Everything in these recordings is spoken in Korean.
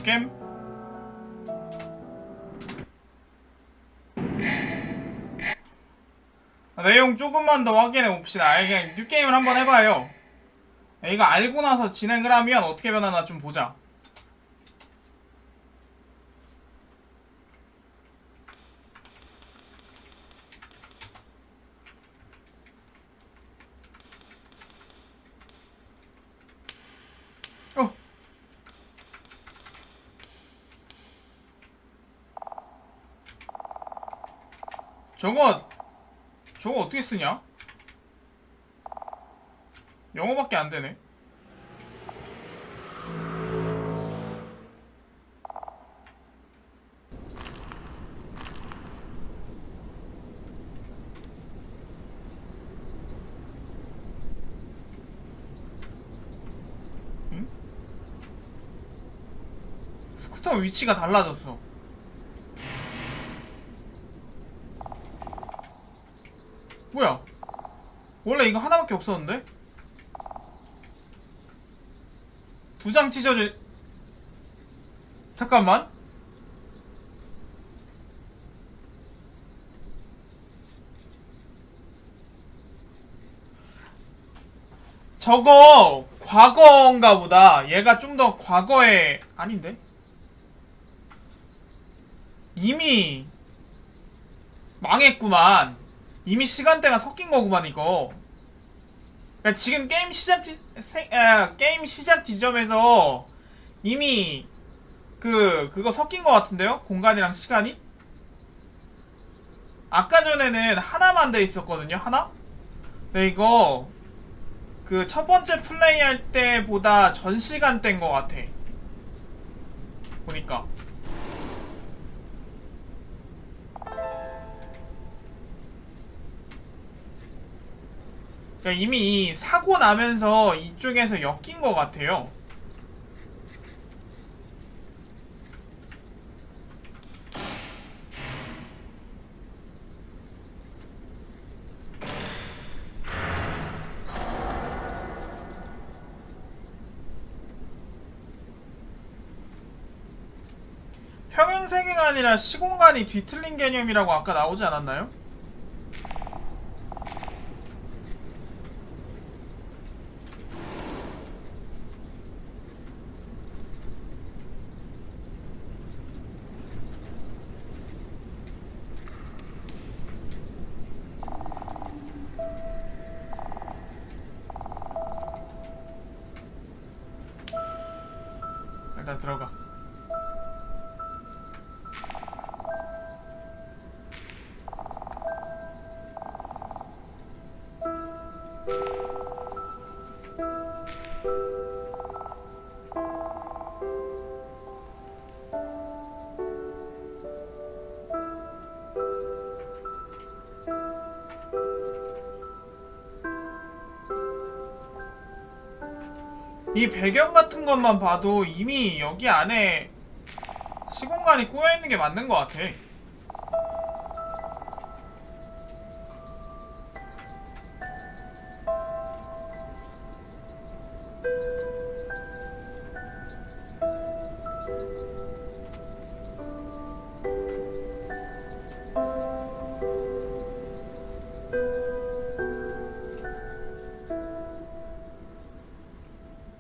뉴게임? 내용 조금만 더 확인해 봅시다. 그냥 뉴게임을 한번 해봐요. 이거 알고 나서 진행을 하면 어떻게 변하나 좀 보자. 어. 저거 어떻게 쓰냐? 영어밖에 안 되네. 응? 스쿠터 위치가 달라졌어. 뭐야? 원래 이거 하나밖에 없었는데? 두 장 찢어져. 잠깐만. 저거 과거인가 보다. 얘가 좀 더 과거에 아닌데? 이미 망했구만. 이미 시간대가 섞인 거구만 이거. 그러니까 지금 게임 시작 지점에서 이미 그거 섞인 거 같은데요? 공간이랑 시간이? 아까 전에는 하나만 돼 있었거든요. 하나? 근데 이거 그 첫 번째 플레이 할 때보다 전 시간대인 거 같아. 보니까. 그러니까 이미 사고 나면서 이쪽에서 엮인 것 같아요. 평행세계가 아니라 시공간이 뒤틀린 개념이라고 아까 나오지 않았나요? 일단 들어가. 이 배경 같은 것만 봐도 이미 여기 안에 시공간이 꼬여있는 게 맞는 것 같아.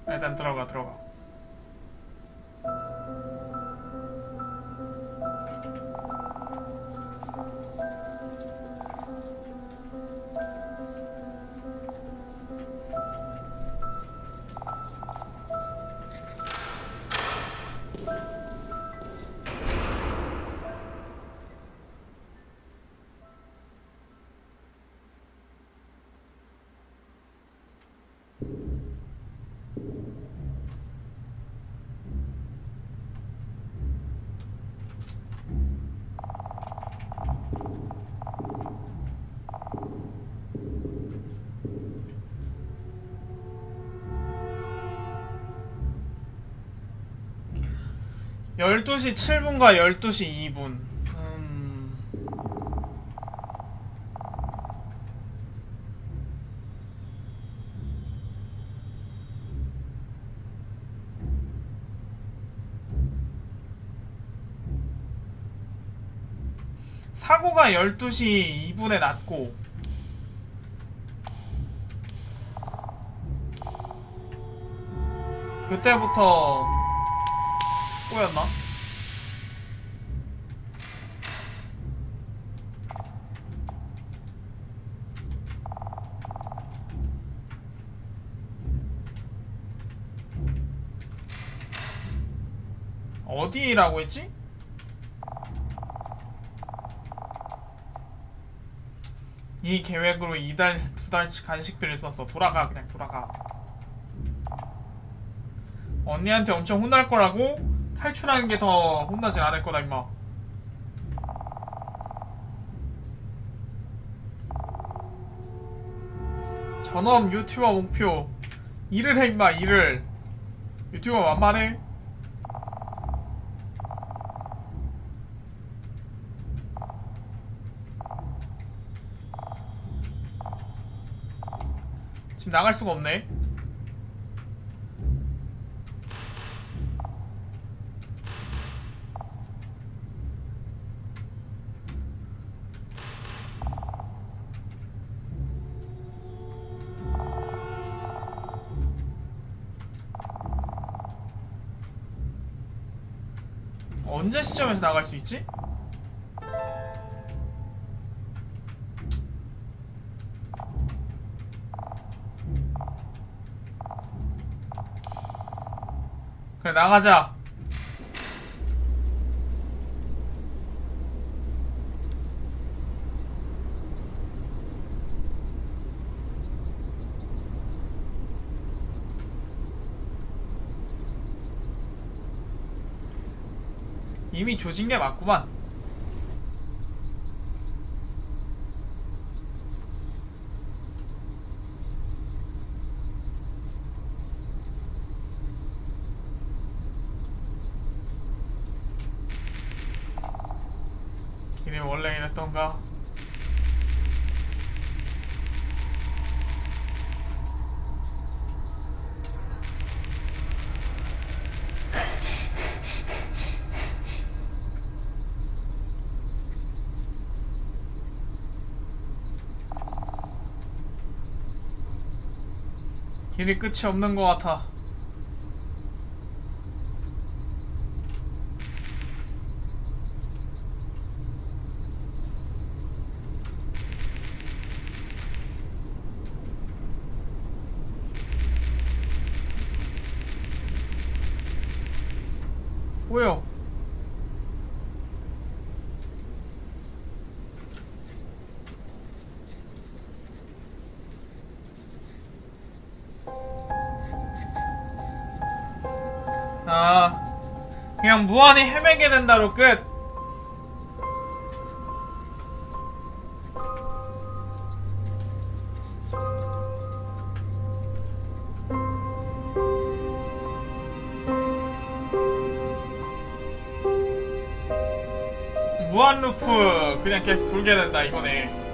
일단 들어가. (12시 7분과) (12시 2분) 사고가 12시 2분에 났고 그때부터 꼬였나? 어디라고 했지? 이 계획으로 2달, 2달치 간식비를 썼어. 돌아가, 그냥 돌아가. 언니한테 엄청 혼날 거라고 탈출하는 게 더 혼나진 않을 거다, 임마. 전업 유튜버 목표. 일을 해, 임마, 일을. 유튜버 만만해? 지금 나갈 수가 없네. 언제 시점에서 나갈 수 있지? 그래, 나가자. 이미 조진 게 맞구만. 길이 원래 이랬던가? 길이 끝이 없는 것 같아. 왜요? 아, 그냥 무한히 헤매게 된다로 끝. 무한 루프 그냥 계속 돌게 된다 이거네.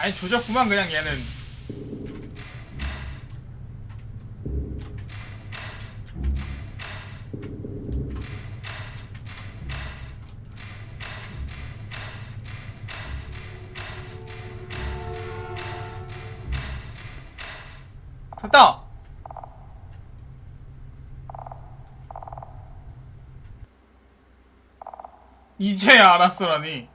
아니 조졌구만 그냥 얘는. 됐다. 이제야 알았어라니.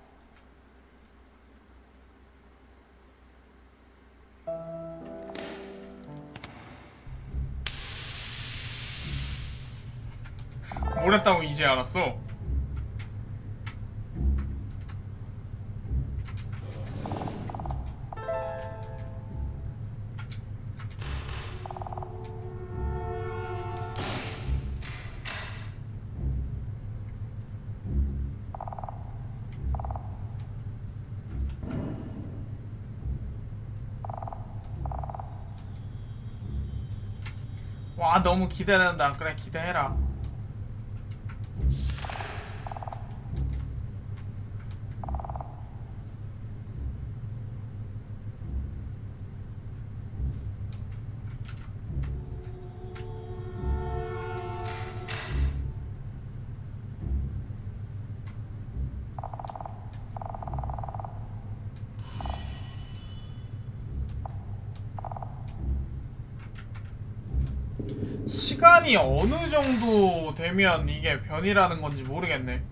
뭘 했다고 이제 알았어? 와, 너무 기대된다. 그래, 기대해라. 시간이 어느 정도 되면 이게 변이라는 건지 모르겠네.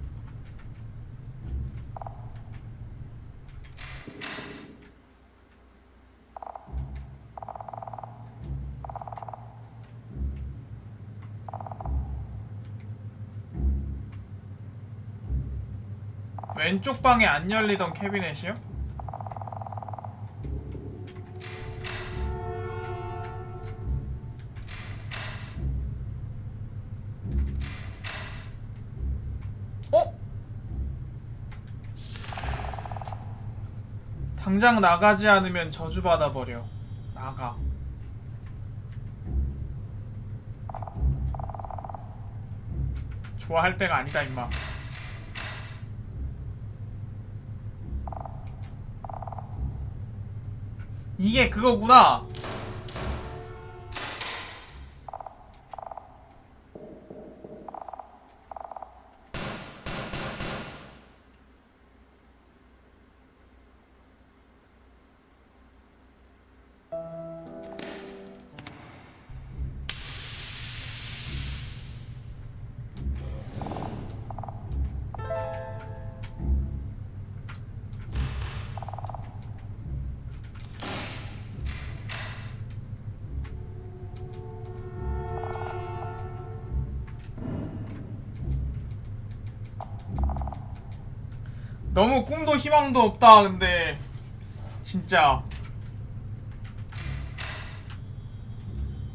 왼쪽 방에 안 열리던 캐비넷이요? 어? 당장 나가지 않으면 저주받아 버려. 나가. 좋아할 때가 아니다 임마. 이게 그거구나. 너무 꿈도 희망도 없다. 근데 진짜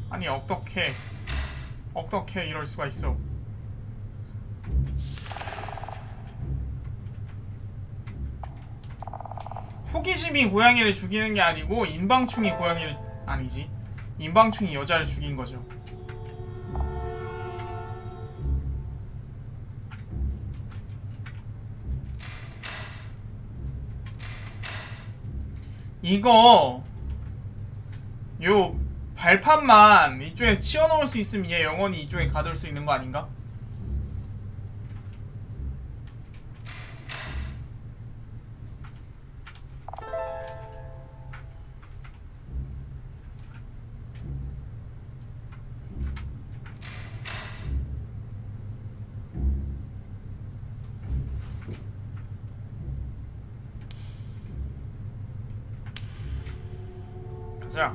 아니 어떻게 이럴 수가 있어. 호기심이 고양이를 죽이는 게 아니고 인방충이 고양이를 아니지. 인방충이 여자를 죽인 거죠. 이거 요 발판만 이쪽에 치워놓을 수 있으면 얘 영원히 이쪽에 가둘 수 있는 거 아닌가? 가자.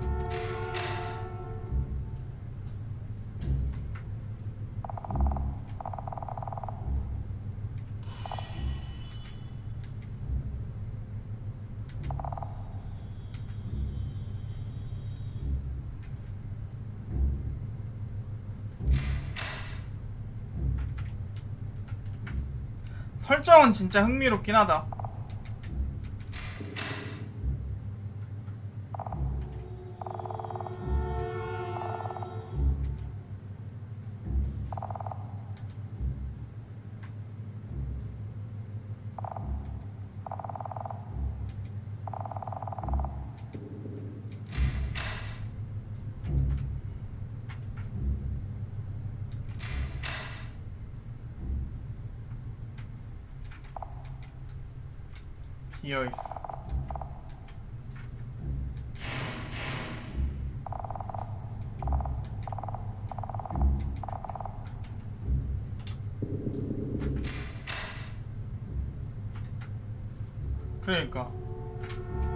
설정은 진짜 흥미롭긴 하다. 비어있어. 그러니까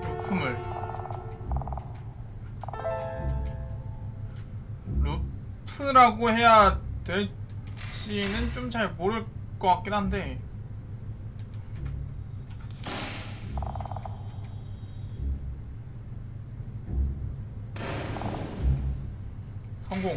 루프물 루프라고 해야 될지는 좀 잘 모를 것 같긴 한데 성공.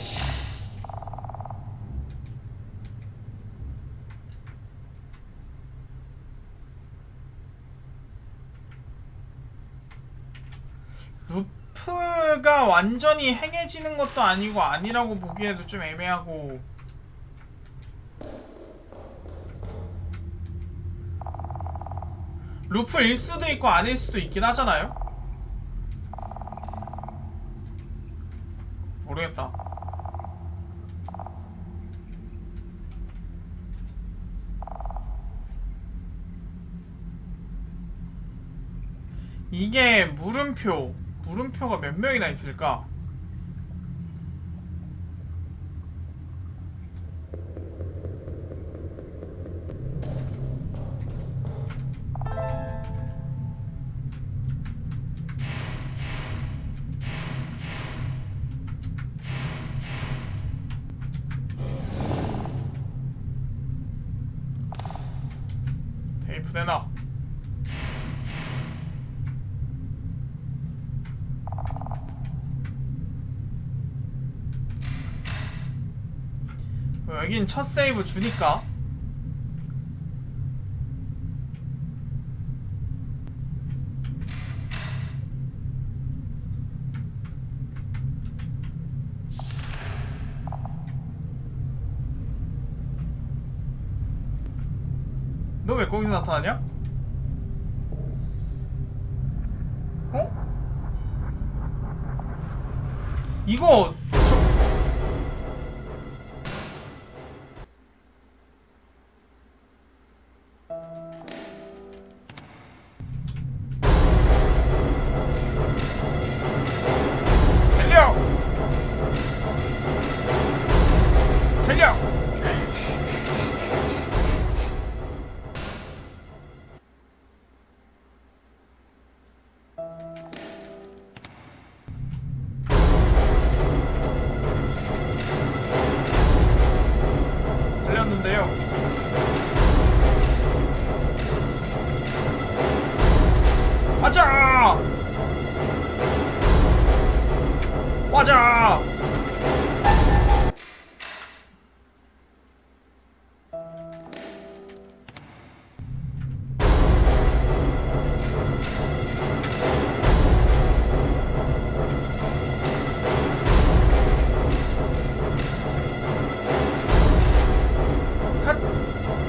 루프 루프가 완전히 행해지는 것도 아니고 아니라고 보기에도 좀 애매하고. 루프일 수도 있고 아닐 수도 있긴 하잖아요? 모르겠다. 이게 물음표가 몇 명이나 있을까? 테이프 내놔. 여긴 첫 세이브 주니까. 너 왜 거기서 나타나냐? 어? 이거 달려! 달려! 달렸는데요. 맞아! 맞아!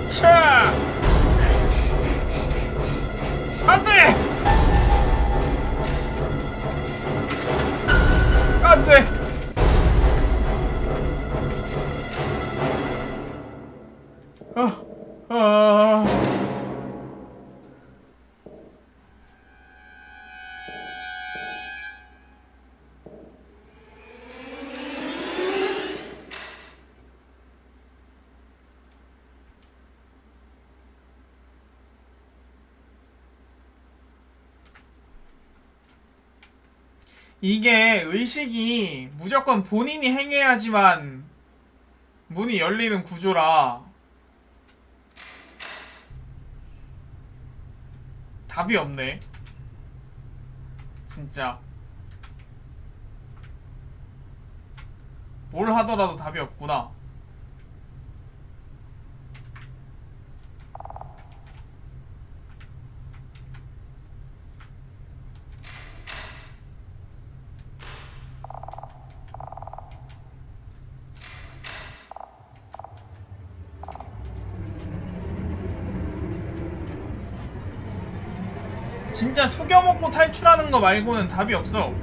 차! 안 돼! 안 돼! 아. 이게 의식이 무조건 본인이 행해야지만 문이 열리는 구조라 답이 없네. 진짜 뭘 하더라도 답이 없구나. 진짜 속여먹고 탈출하는 거 말고는 답이 없어.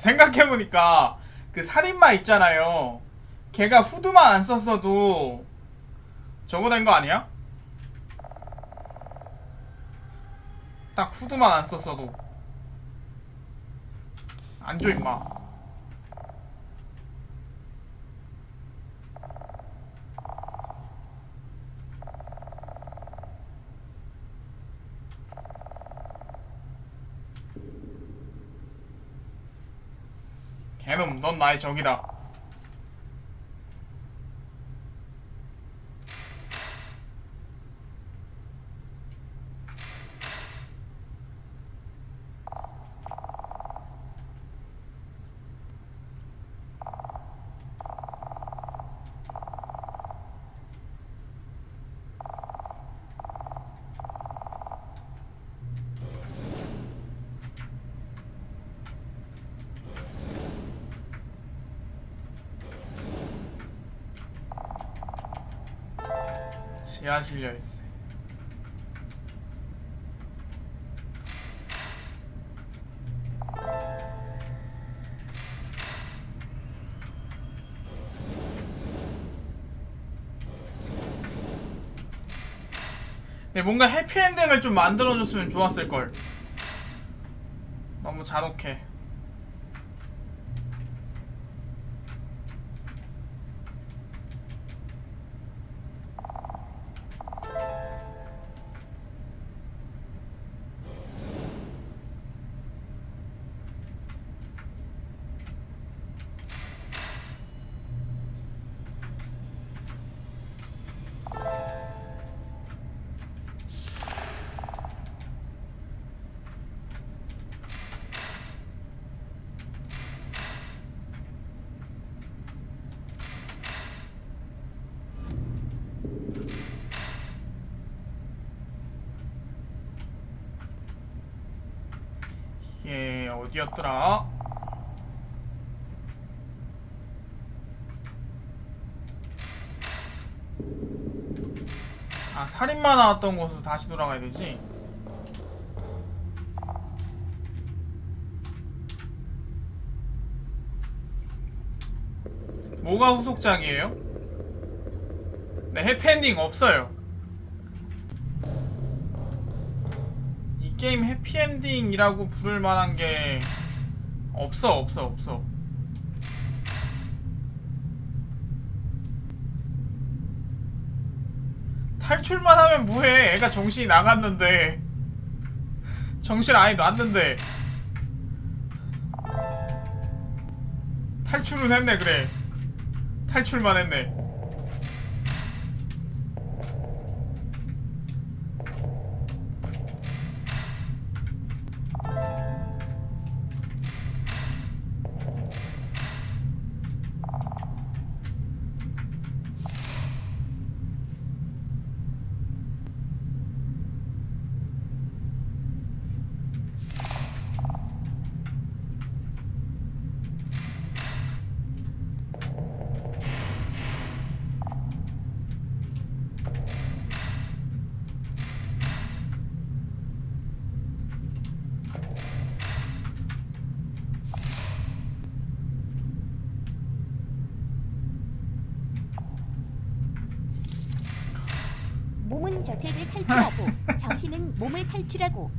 생각해보니까 그 살인마 있잖아요. 걔가 후드만 안 썼어도 저거 된 거 아니야? 딱 후드만 안 썼어도. 안 줘 임마. 애놈, 넌 나의 적이다. 지하실 열쇠. 네, 뭔가 해피엔딩을 좀 만들어줬으면 좋았을걸. 너무 잔혹해. 이게 어디였더라? 아, 살인마 나왔던 곳으로 다시 돌아가야 되지? 뭐가 후속작이에요? 네, 해피엔딩 없어요. 이 게임 해피엔딩이라고 부를 만한 게 없어. 탈출만 하면 뭐해? 애가 정신이 나갔는데. 정신 아예 놨는데. 탈출은 했네. 그래, 탈출만 했네. 몸은 저택을 탈출하고 정신은 몸을 탈출하고.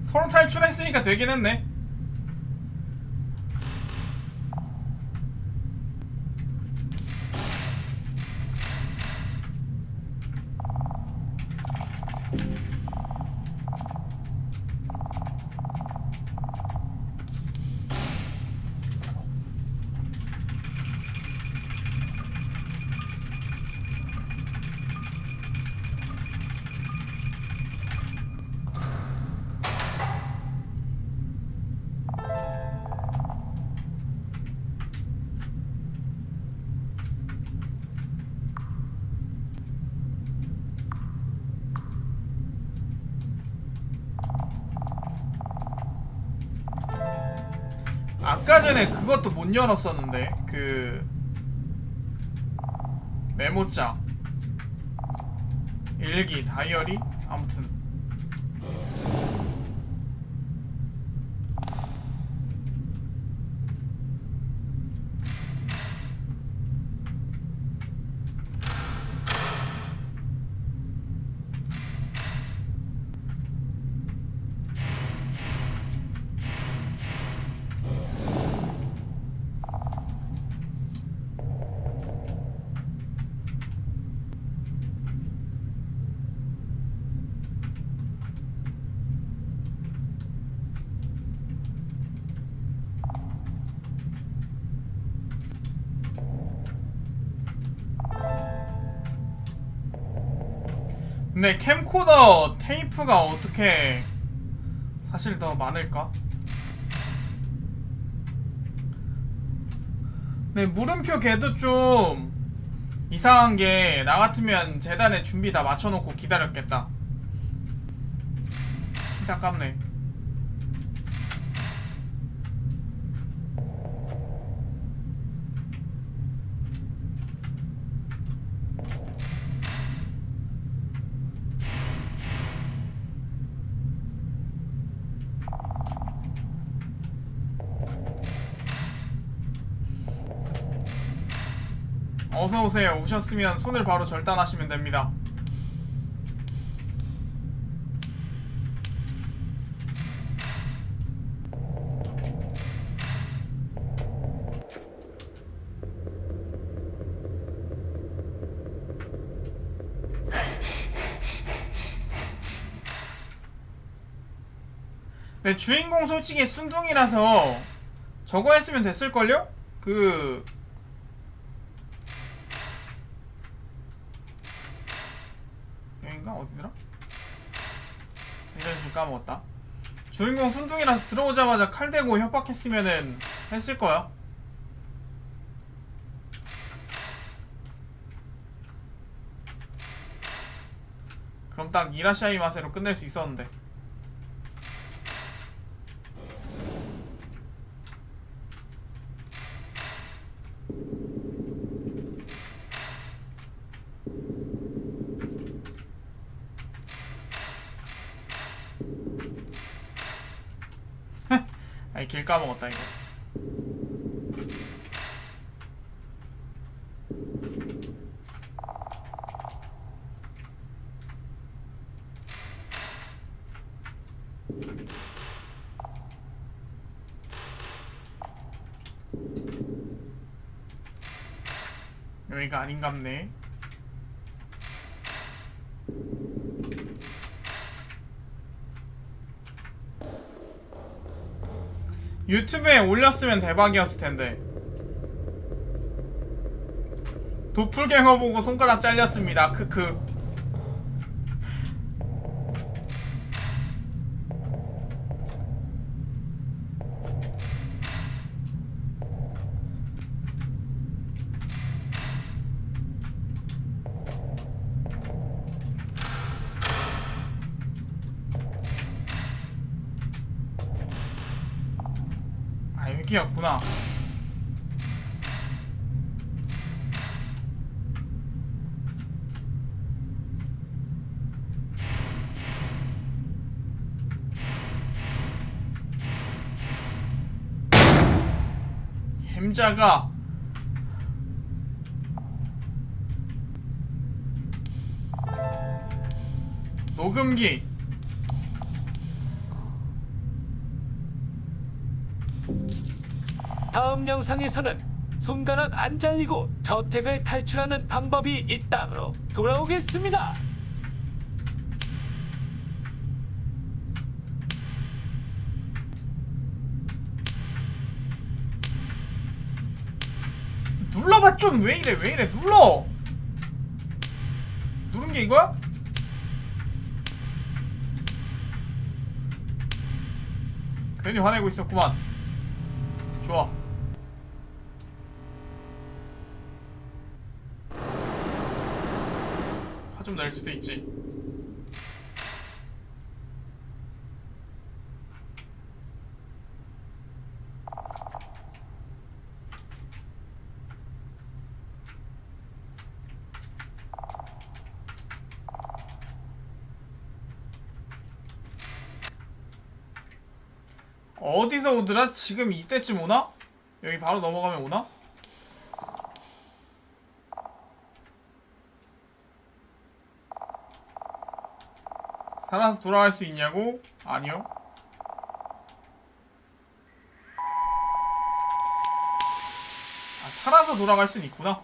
서로 탈출했으니까 되긴 했네. 아까 전에 그것도 못 열었었는데, 그 메모장, 일기, 다이어리? 아무튼 근데 캠코더 테이프가 어떻게 사실 더 많을까? 네, 물음표 걔도 좀 이상한 게 나 같으면 재단에 준비 다 맞춰놓고 기다렸겠다. 진짜 깝네. 어서오세요. 오셨으면 손을 바로 절단하시면 됩니다. 네, 주인공 솔직히 순둥이라서 저거 했으면 됐을걸요? 여긴가? 어디더라? 대전실 까먹었다. 주인공 순둥이라서 들어오자마자 칼 대고 협박했으면은 했을거야. 그럼 딱 이라시아이 마세로 끝낼 수 있었는데. 아이, 길 까먹었다 이거. 여기가 아닌갑네. 유튜브에 올렸으면 대박이었을 텐데. 도플갱어 보고 손가락 잘렸습니다. 크크. 아, 여기였구나. 햄자가 녹음기. 다음 영상에서는 손가락 안 잘리고 저택을 탈출하는 방법이 있다로 돌아오겠습니다. 눌러봐 좀. 왜 이래 눌러. 누른 게 이거야? 괜히 화내고 있었구만. 좋아. 화 좀 낼 수도 있지. 어디서 오더라? 지금 이때쯤 오나? 여기 바로 넘어가면 오나? 살아서 돌아갈 수 있냐고? 아니요. 아, 살아서 돌아갈 수는 있구나.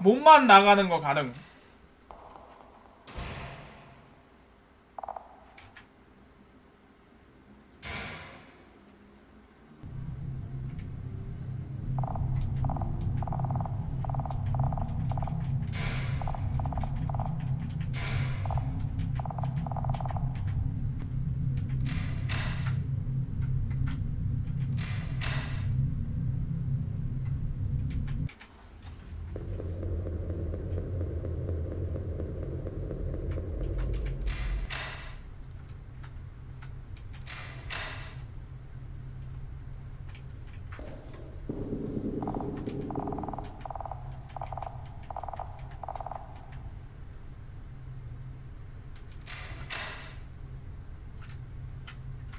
몸만 나가는 거 가능.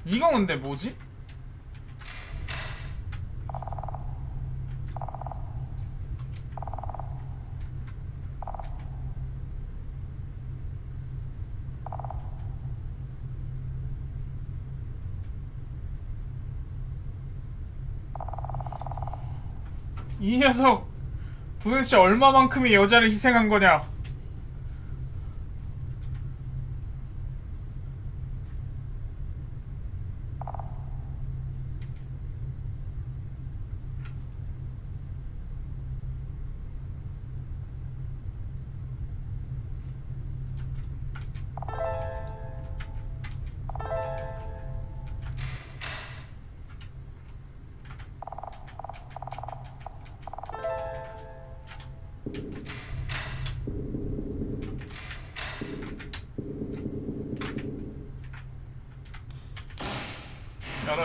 이거 근데 뭐지? 이 녀석 도대체 얼마만큼의 여자를 희생한 거냐?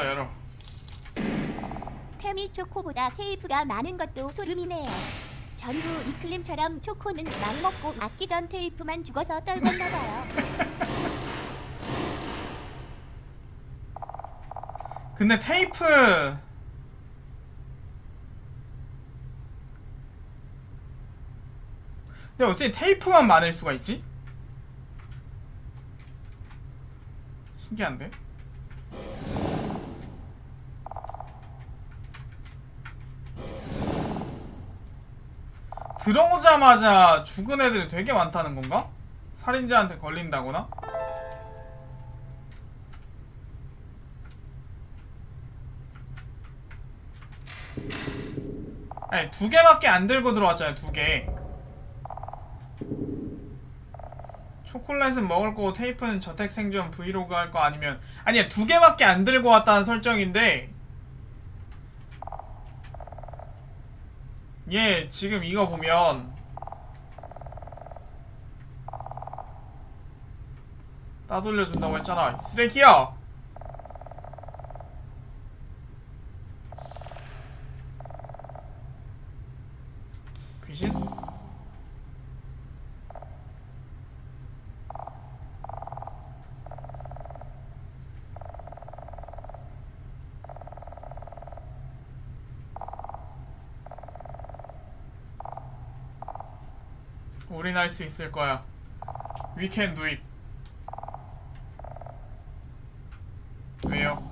열어. 템이 초코보다 테이프가 많은 것도 소름이네요. 전부 이클림처럼 초코는 막 먹고 아끼던 테이프만 죽어서 떨궜나봐요. 근데 테이프 근데 어떻게 테이프만 많을 수가 있지? 신기한데? 들어오자마자 죽은 애들이 되게 많다는 건가? 살인자한테 걸린다거나? 아니, 2개밖에 안 들고 들어왔잖아요, 2개. 초콜릿은 먹을 거고 테이프는 저택 생존 브이로그 할 거 아니면 아니야 2개밖에 안 들고 왔다는 설정인데 얘 지금 이거 보면 따돌려준다고 했잖아. 쓰레기야! 귀신? 우린 할 수 있을 거야. We can do it. 왜요?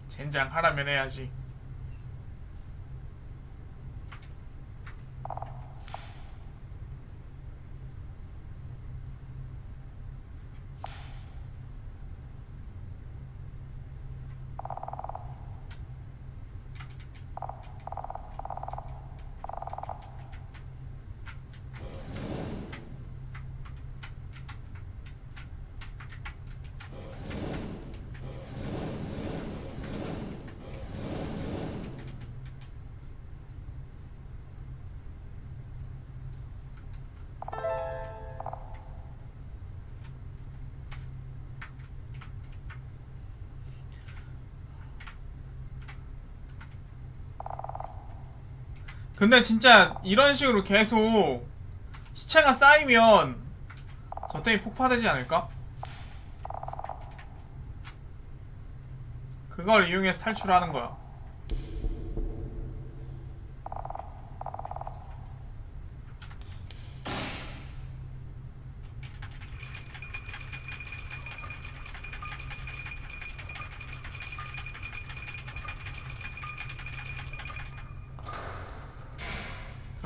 젠장 하라면 해야지. 근데 진짜 이런 식으로 계속 시체가 쌓이면 저 때문에 폭파되지 않을까? 그걸 이용해서 탈출하는 거야.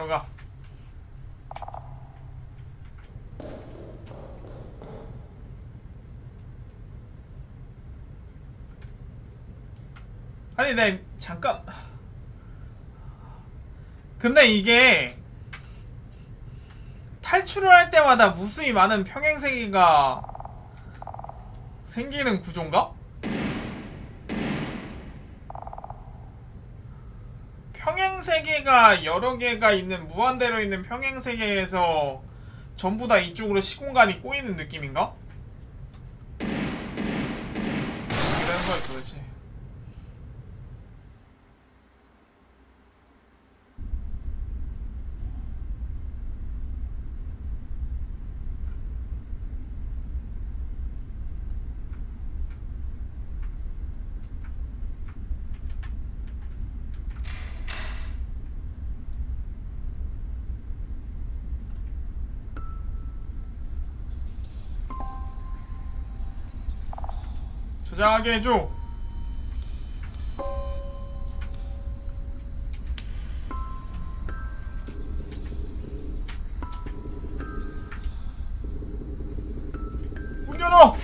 들어가. 아니, 내 잠깐. 근데 이게 탈출을 할 때마다 무수히 많은 평행세계가 생기는 구조인가? 평행세계가 여러 개가 있는 무한대로 있는 평행세계에서 전부 다 이쪽으로 시공간이 꼬이는 느낌인가? 이런 거야 도대체. 저장하게 해줘. 문 열어.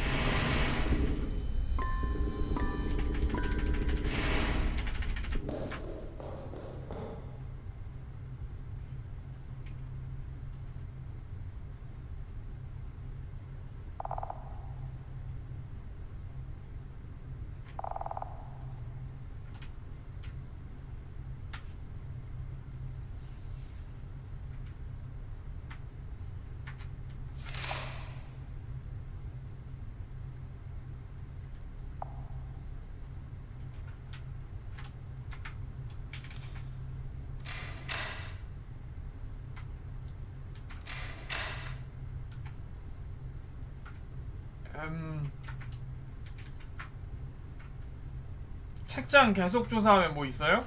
책장 계속 조사하면 뭐 있어요?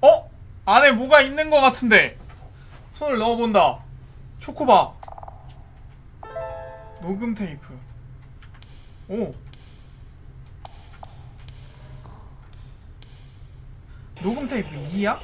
어? 안에 뭐가 있는 것 같은데. 손을 넣어본다. 초코바. 녹음 테이프. 오. 녹음 테이프 2야?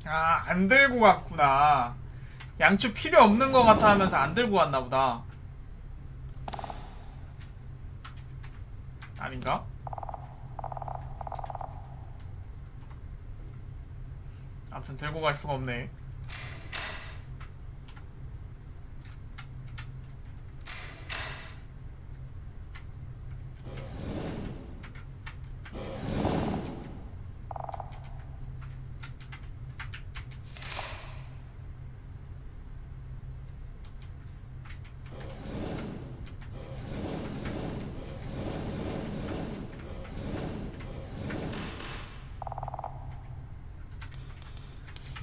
아, 안 들고 갔구나. 양초 필요 없는 것 같아 하면서 안 들고 갔나 보다. 아닌가? 아무튼 들고 갈 수가 없네.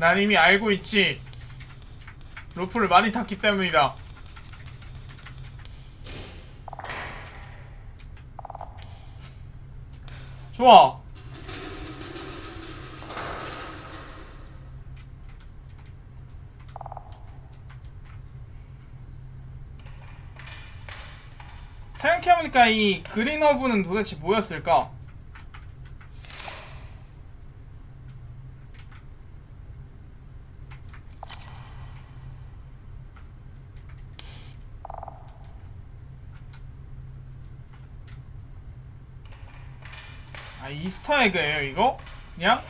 난 이미 알고 있지. 로프를 많이 탔기 때문이다. 좋아. 생각해보니까 이 그린 허브는 도대체 뭐였을까? 아, 이스터 에그예요 이거? 그냥?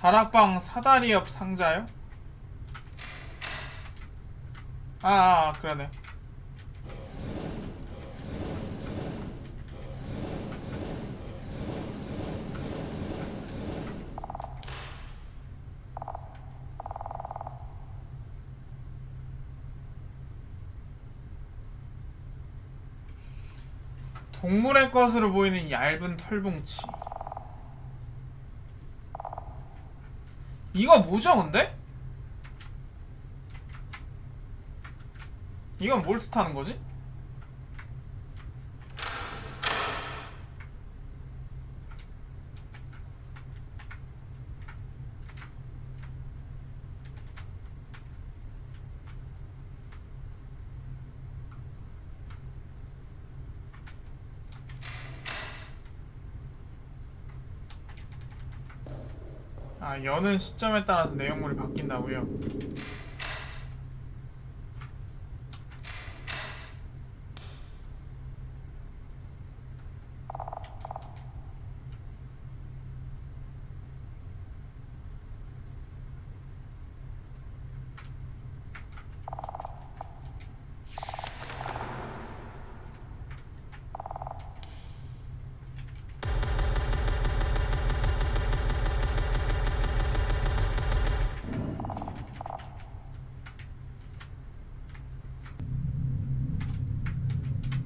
다락방 사다리 옆 상자요? 그러네. 동물의 것으로 보이는 얇은 털뭉치. 이거 뭐죠 근데? 이건 뭘 뜻하는 거지? 여는 시점에 따라서 내용물이 바뀐다고요?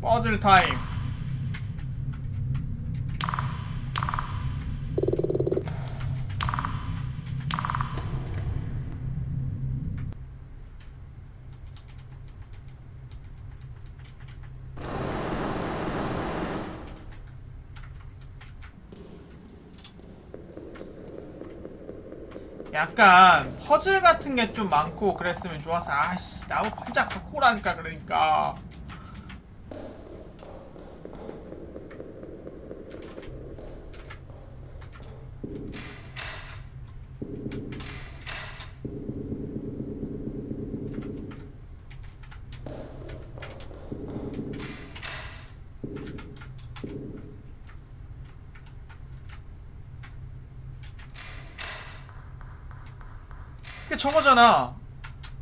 퍼즐 타임. 약간 퍼즐 같은 게 좀 많고 그랬으면 좋았어. 아씨, 나무 팔짝 갖고 오라니까. 그러니까 그게 저거잖아.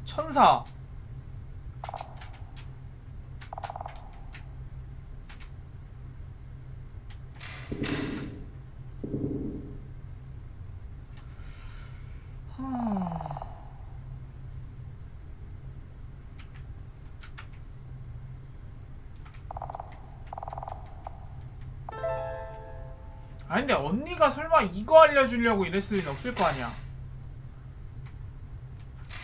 천사. 아니 근데 언니가 설마 이거 알려주려고 이랬을 리는 없을 거 아니야.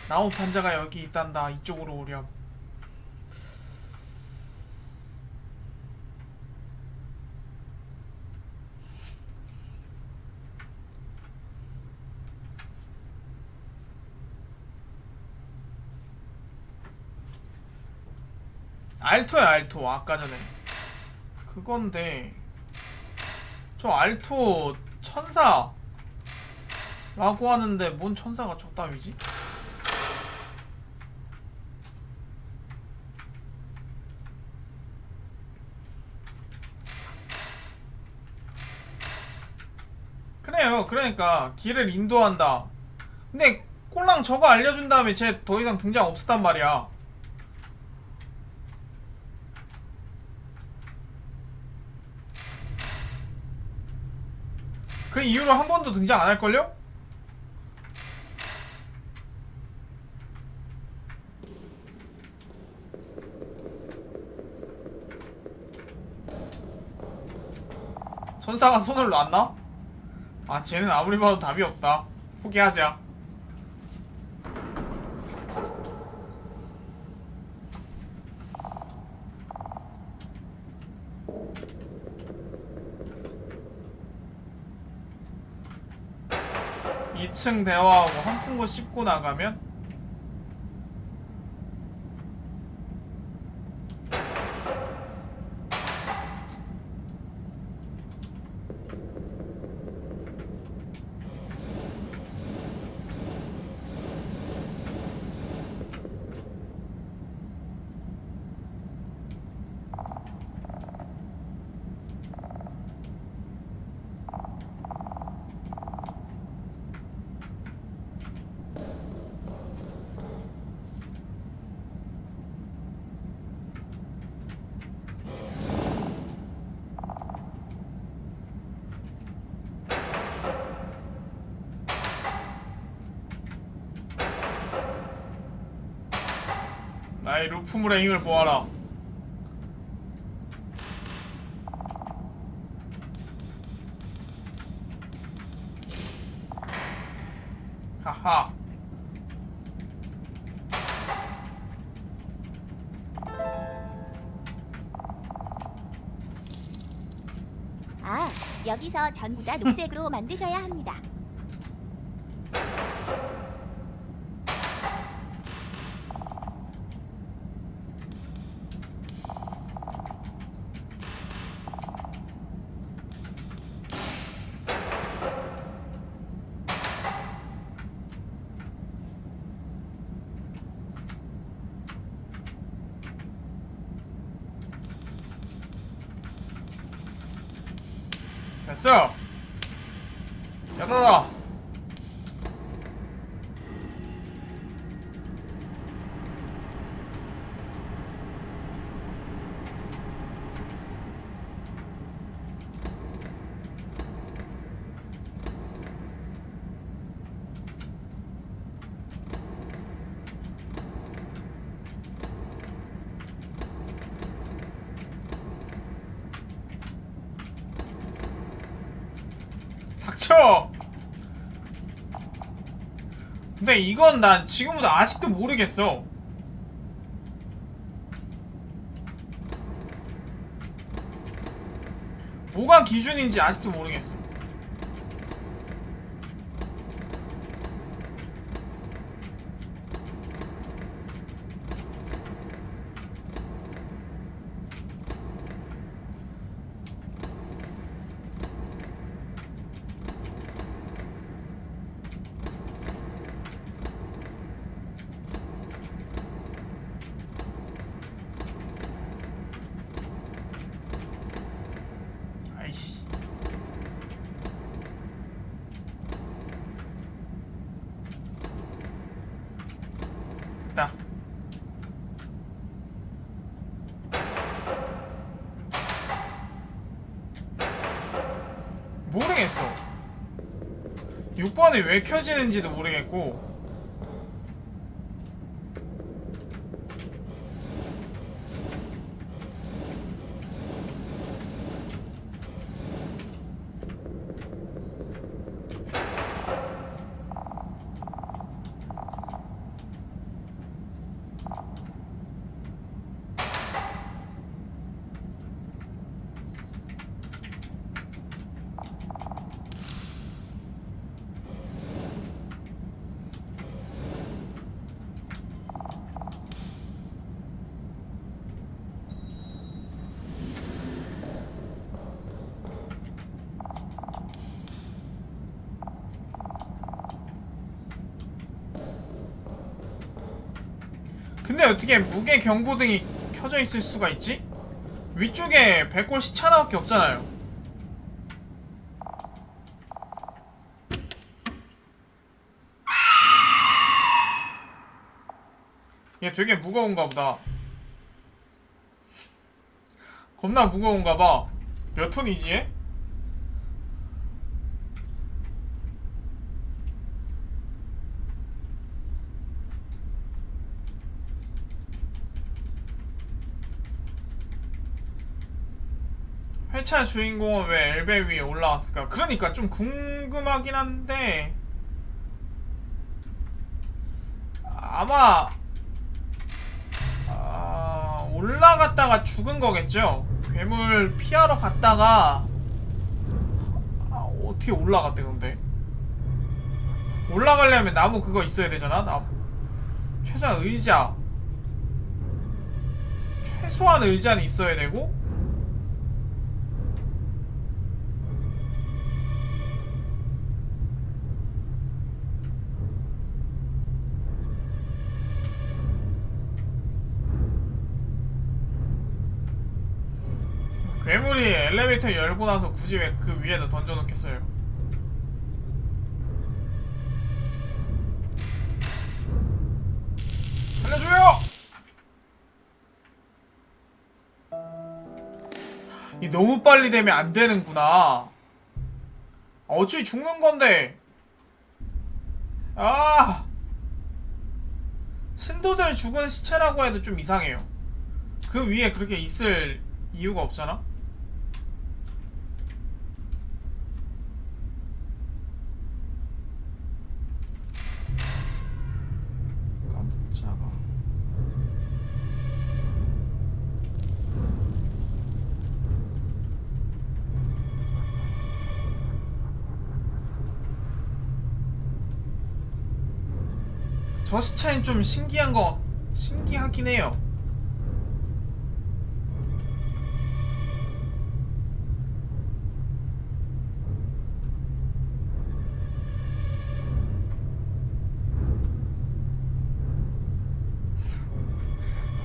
나무 판자가 여기 있단다. 이쪽으로 오렴. 알토야 알토. 아까 전에 그건데 저 알토 천사라고 하는데 뭔 천사가 저 따위지? 그래요. 그러니까 길을 인도한다. 근데 꼴랑 저거 알려준 다음에 쟤 더 이상 등장 없었단 말이야. 그 이후로 한 번도 등장 안 할걸요? 천사가 손을 놨나? 쟤는 아무리 봐도 답이 없다. 포기하자. 이 층 대화하고 한풍구 씹고 나가면 나의 루프물의 힘을 보아라. 하하. 아, 여기서 전부 다 녹색으로 만드셔야 합니다. 됐어. 열어라. 닥쳐! 근데 이건 난 지금부터 아직도 모르겠어. 뭐가 기준인지 아직도 모르겠어. 아이씨. 됐다. 모르겠어. 6번이 왜 켜지는지도 모르겠고. 근데 어떻게 무게 경고등이 켜져 있을 수가 있지? 위쪽에 백골 시체 하나밖에 없잖아요. 얘 되게 무거운가 보다. 겁나 무거운가 봐. 몇 톤이지 얘? 회차 주인공은 왜 엘베 위에 올라왔을까? 그러니까 좀 궁금하긴 한데 아마 올라갔다가 죽은 거겠죠? 괴물 피하러 갔다가 어떻게 올라갔대 근데? 올라가려면 나무 그거 있어야 되잖아? 최소한 의자는 있어야 되고 괴물이 엘리베이터 열고 나서 굳이 왜 그 위에다 던져놓겠어요? 살려줘요! 이 너무 빨리 되면 안 되는구나. 어차피 죽는 건데. 신도들 죽은 시체라고 해도 좀 이상해요. 그 위에 그렇게 있을 이유가 없잖아? 깜짝아. 저 시체는 좀 신기하긴 해요.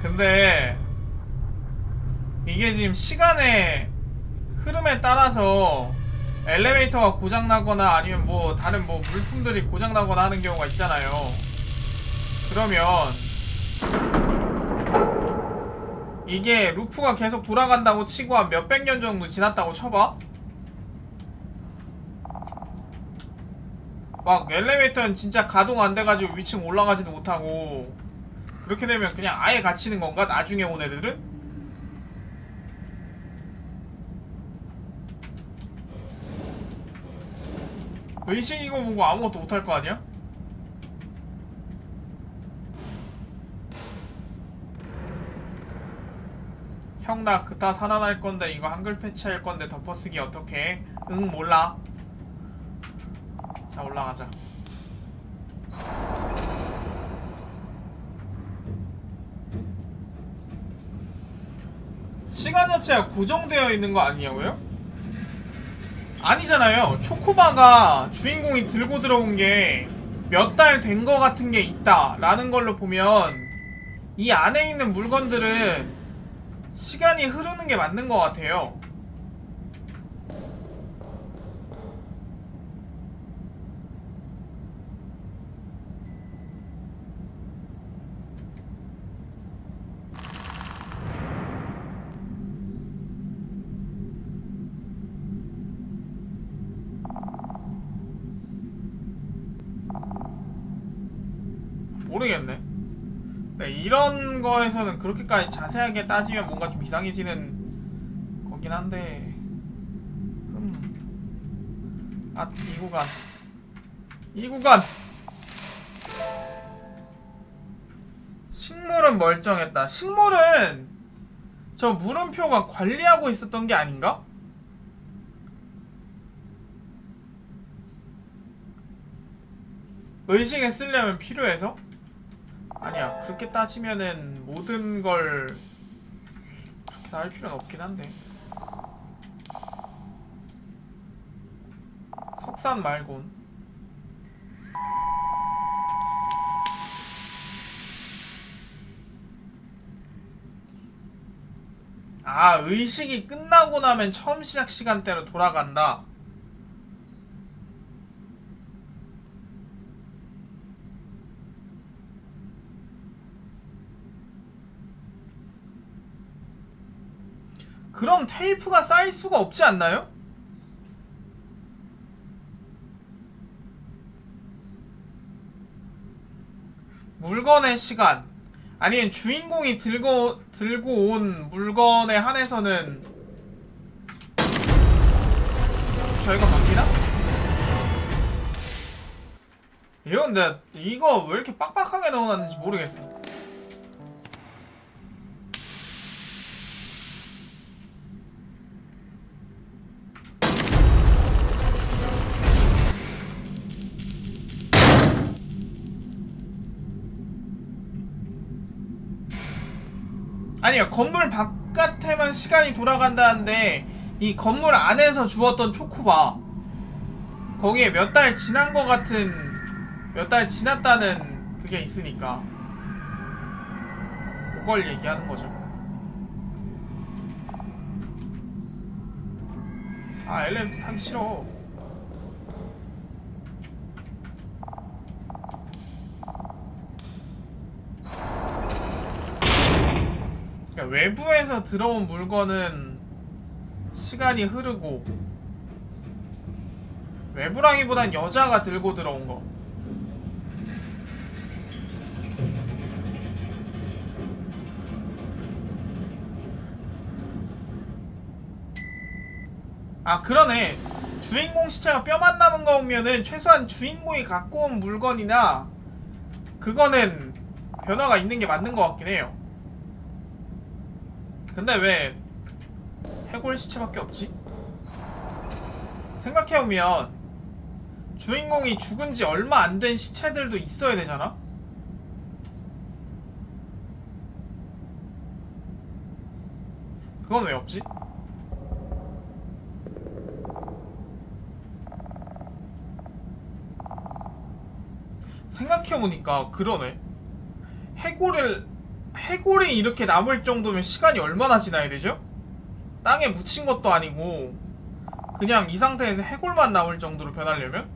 근데 이게 지금 시간의 흐름에 따라서 엘리베이터가 고장나거나 아니면 뭐 다른 뭐 물품들이 고장나거나 하는 경우가 있잖아요. 그러면 이게 루프가 계속 돌아간다고 치고 한 몇백 년 정도 지났다고 쳐봐. 막 엘리베이터는 진짜 가동 안 돼가지고 위층 올라가지도 못하고 그렇게 되면 그냥 아예 갇히는 건가? 나중에 온 애들은? 의식 이거 보고 아무것도 못할 거 아니야? 형 나 그따 살아날 건데 이거 한글 패치할 건데 덮어쓰기 어떡해? 응 몰라. 자 올라가자. 시간 자체가 고정되어 있는 거 아니냐고요? 아니잖아요. 초코바가 주인공이 들고 들어온 게 몇 달 된 거 같은 게 있다 라는 걸로 보면 이 안에 있는 물건들은 시간이 흐르는 게 맞는 것 같아요. 모르겠네. 네, 이런 거에서는 그렇게까지 자세하게 따지면 뭔가 좀 이상해지는 거긴 한데 아, 이 구간 식물은 멀쩡했다. 식물은 저 물음표가 관리하고 있었던 게 아닌가? 의식에 쓰려면 필요해서? 아니야, 그렇게 따지면은 모든 걸 그렇게 다 할 필요는 없긴 한데. 석산 말곤. 아, 의식이 끝나고 나면 처음 시작 시간대로 돌아간다. 그럼 테이프가 쌓일 수가 없지 않나요? 물건의 시간 아니면 주인공이 들고 온 물건에 한해서는 저희가 바뀌나? 이건 근데 이거 왜 이렇게 빡빡하게 넣어놨는지 모르겠어. 아니요, 건물 바깥에만 시간이 돌아간다는데 이 건물 안에서 주웠던 초코바 거기에 몇 달 지난 거 같은 몇 달 지났다는 그게 있으니까 그걸 얘기하는 거죠. 아, 엘리베이터 타기 싫어. 그러니까 외부에서 들어온 물건은 시간이 흐르고 외부라기보단 여자가 들고 들어온 거. 아 그러네. 주인공 시체가 뼈만 남은 거 보면은 최소한 주인공이 갖고 온 물건이나 그거는 변화가 있는 게 맞는 것 같긴 해요. 근데 왜 해골 시체밖에 없지? 생각해보면 주인공이 죽은 지 얼마 안 된 시체들도 있어야 되잖아? 그건 왜 없지? 생각해보니까 그러네. 해골이 이렇게 남을 정도면 시간이 얼마나 지나야 되죠? 땅에 묻힌 것도 아니고 그냥 이 상태에서 해골만 남을 정도로 변하려면?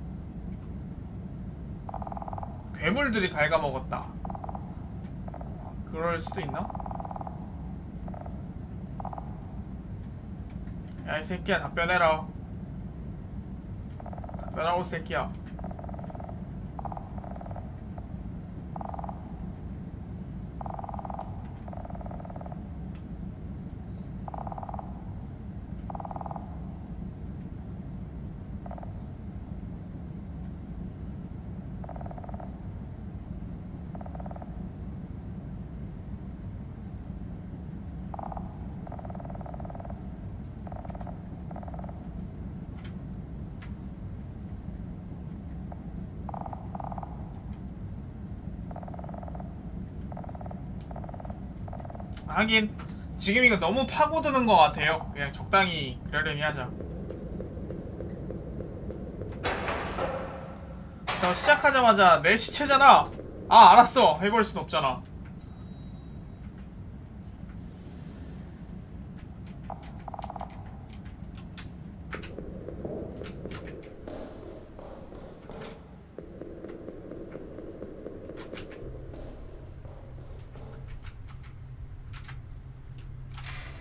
괴물들이 갉아먹었다. 그럴 수도 있나? 야 이 새끼야 답변해라. 답변하고 새끼야. 하긴 지금 이거 너무 파고드는 것 같아요. 그냥 적당히 그러려니 하자. 일단 시작하자마자 내 시체잖아. 아 알았어. 해볼 순 없잖아.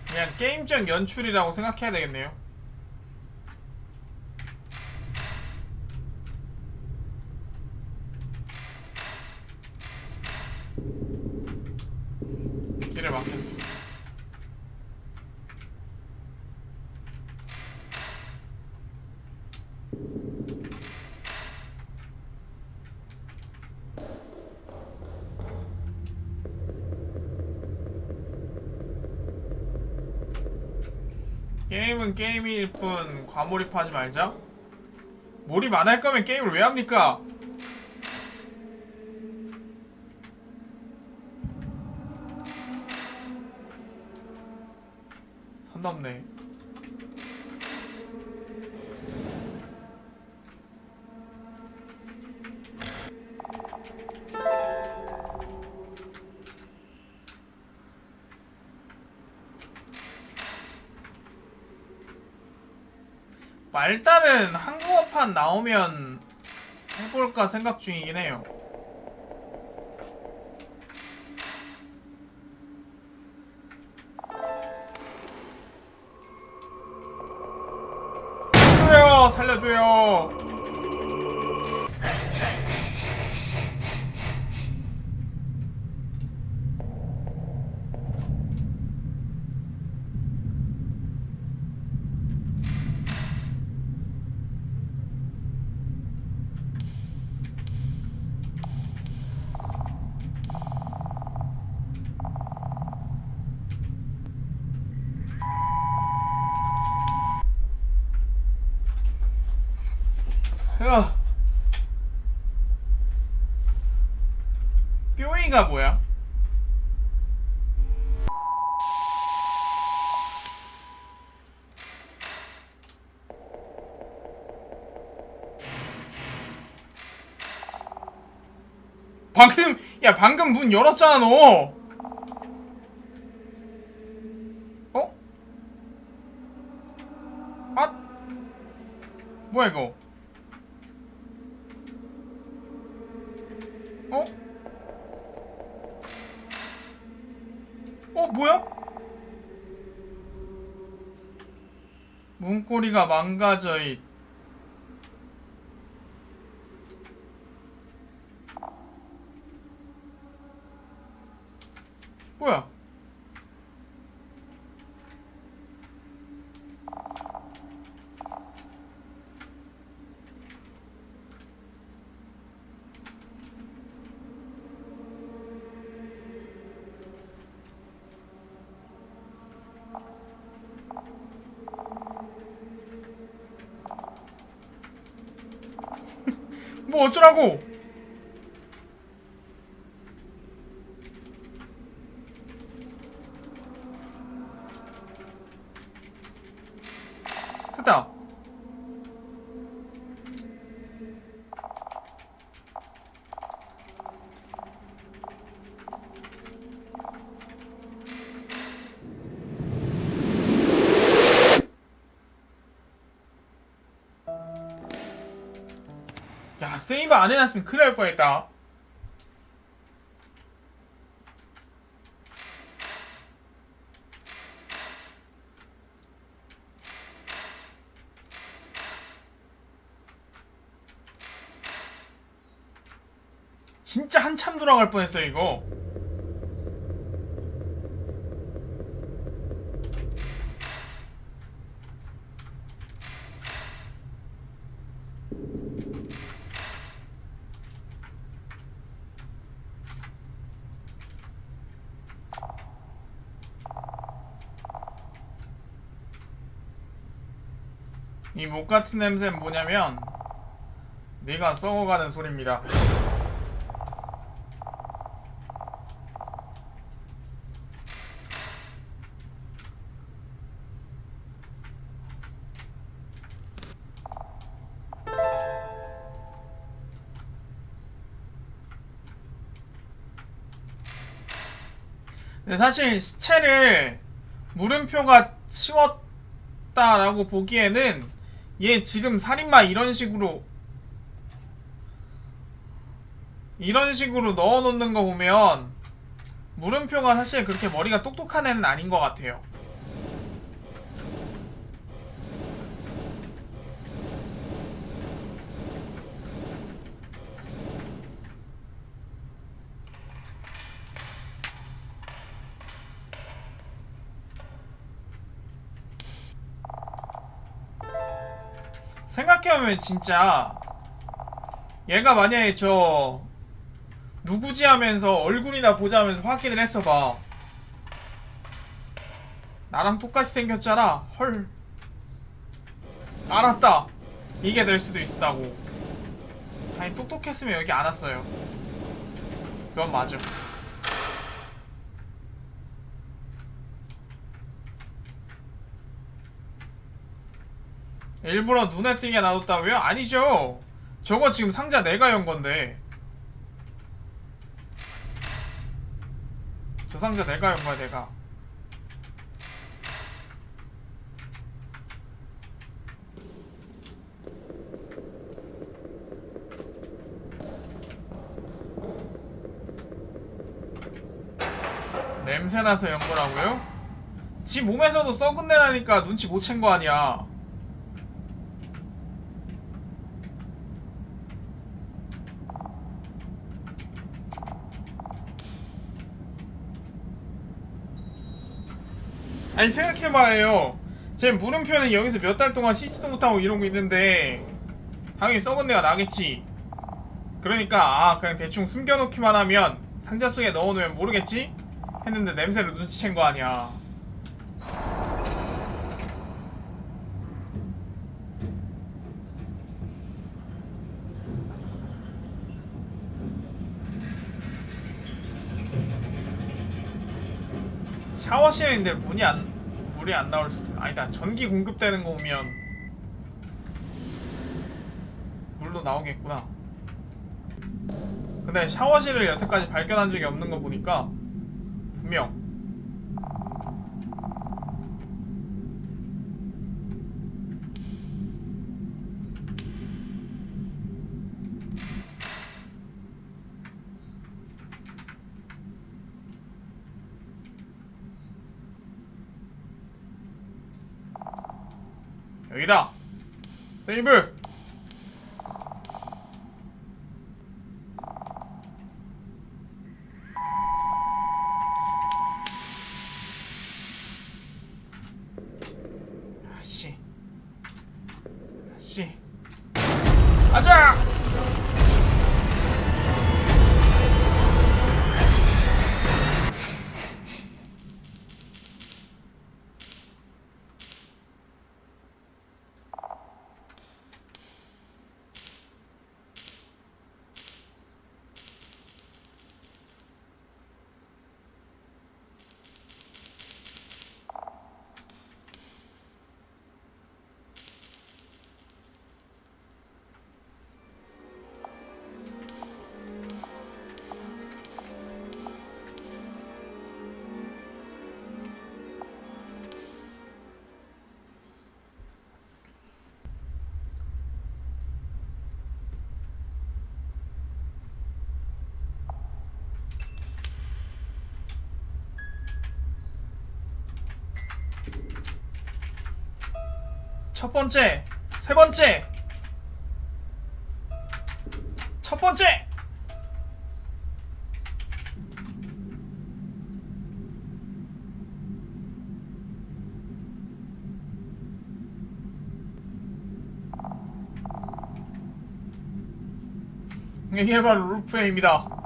그냥 게임적 연출이라고 생각해야 되겠네요. 길을 막혔어. 게임은 게임일 뿐 과몰입하지 말자. 몰입 안 할 거면 게임을 왜 합니까? 선 넘네. 일단은 한국어판 나오면 해볼까 생각 중이긴 해요. 살려줘요! 살려줘요! 야. 뾰이가 뭐야? 방금 문 열었잖아 너. 어? 아 뭐야 이거? 어? 뭐야? 문고리가 망가져있. 뭐야? 뭐 어쩌라고? 됐다. 야, 세이브 안 해놨으면 큰일 날 뻔했다. 진짜 한참 돌아갈 뻔했어 이거. 이 목같은 냄새는 뭐냐면 네가 썩어가는 소리입니다. 근데 사실 시체를 물음표가 치웠다라고 보기에는 얘 지금 살인마 이런 식으로 넣어놓는 거 보면 물음표가 사실 그렇게 머리가 똑똑한 애는 아닌 것 같아요. 생각해보면 진짜 얘가 만약에 저 누구지 하면서 얼굴이나 보자 하면서 확인을 했어봐. 나랑 똑같이 생겼잖아. 헐, 알았다. 이게 될 수도 있었다고. 아니 똑똑했으면 여기 안 왔어요. 그건 맞아. 일부러 눈에 띄게 놔뒀다고요? 아니죠. 저거 지금 상자 내가 연 건데. 저 상자 내가 연 거야 내가. 냄새나서 연 거라고요? 지 몸에서도 썩은 내 나니까 눈치 못 챈 거 아니야. 아니 생각해봐요. 제 물음표는 여기서 몇 달 동안 씻지도 못하고 이러고 있는데 당연히 썩은 내가 나겠지. 그러니까 아 그냥 대충 숨겨놓기만 하면 상자 속에 넣어놓으면 모르겠지? 했는데 냄새를 눈치챈 거 아니야. 샤워실인데 물이 안 나올 수도. 아니다, 전기 공급되는 거 보면 물도 나오겠구나. 근데 샤워실을 여태까지 발견한 적이 없는 거 보니까 분명 여기다. 세이브. 아씨 가자. 첫 번째, 세 번째, 첫 번째. 이게 바로 롤플레이입니다.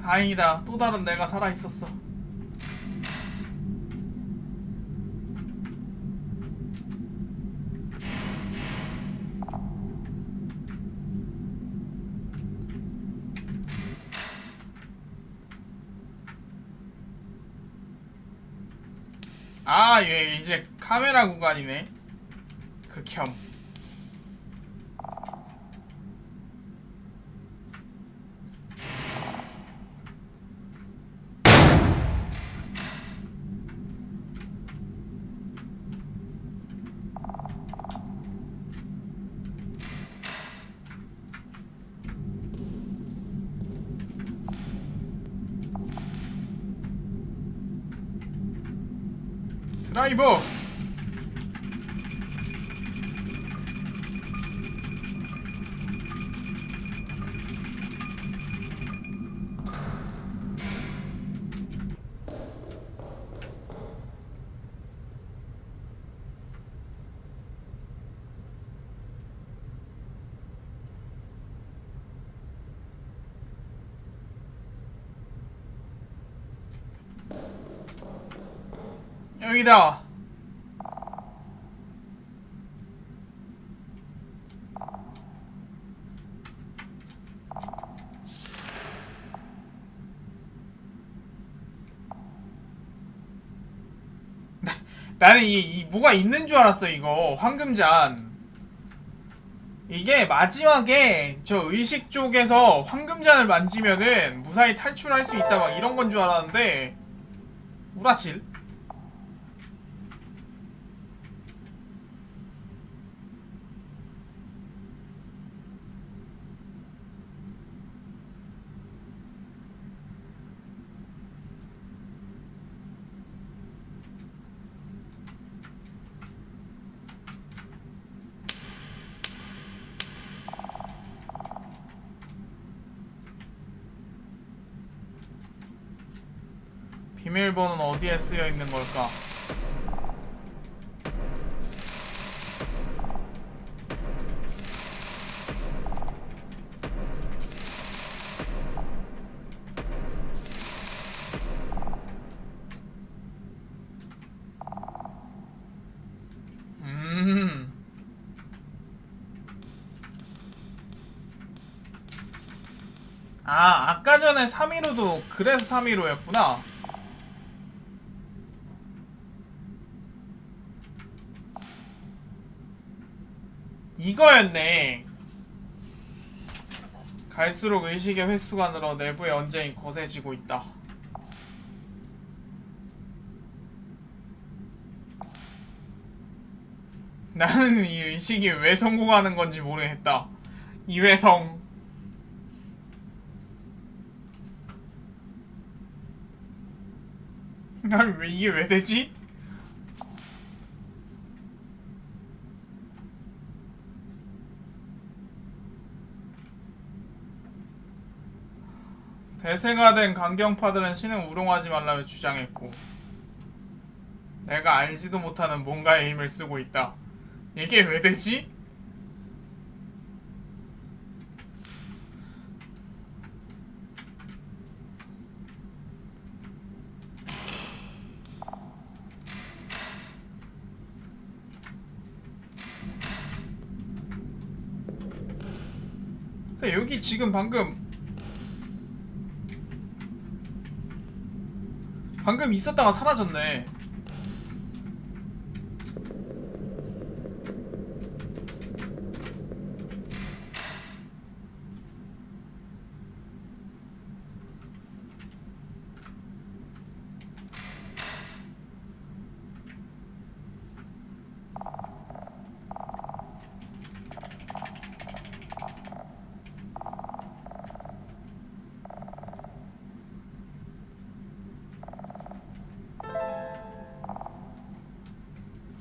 다행이다. 또 다른 내가 살아있었어. 아, 얘 이제 카메라 구간이네. 극혐. 드라이버. 여기다. 나는 이 뭐가 있는 줄 알았어. 이거 황금잔. 이게 마지막에 저 의식 쪽에서 황금잔을 만지면은 무사히 탈출할 수 있다 막 이런 건 줄 알았는데 우라칠. 비밀번호는 어디에 쓰여 있는 걸까? 아, 아까 전에 315도 그래서 315였구나. 이거였네. 갈수록 의식의 횟수가 늘어 내부의 언쟁이 거세지고 있다. 나는 이 의식이 왜 성공하는 건지 모르겠다. 이회성. 난 왜 이게 왜 되지? 대세가 된 강경파들은 신을 우롱하지 말라며 주장했고 내가 알지도 못하는 뭔가의 힘을 쓰고 있다. 이게 왜 되지? 여기 지금 방금 있었다가 사라졌네.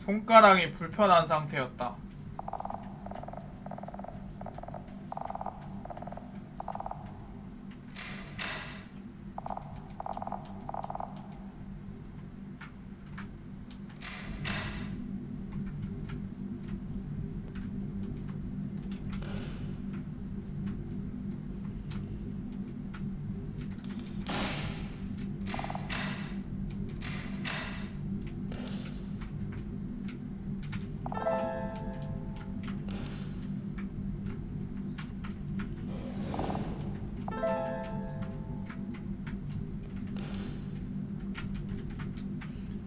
손가락이 불편한 상태였다.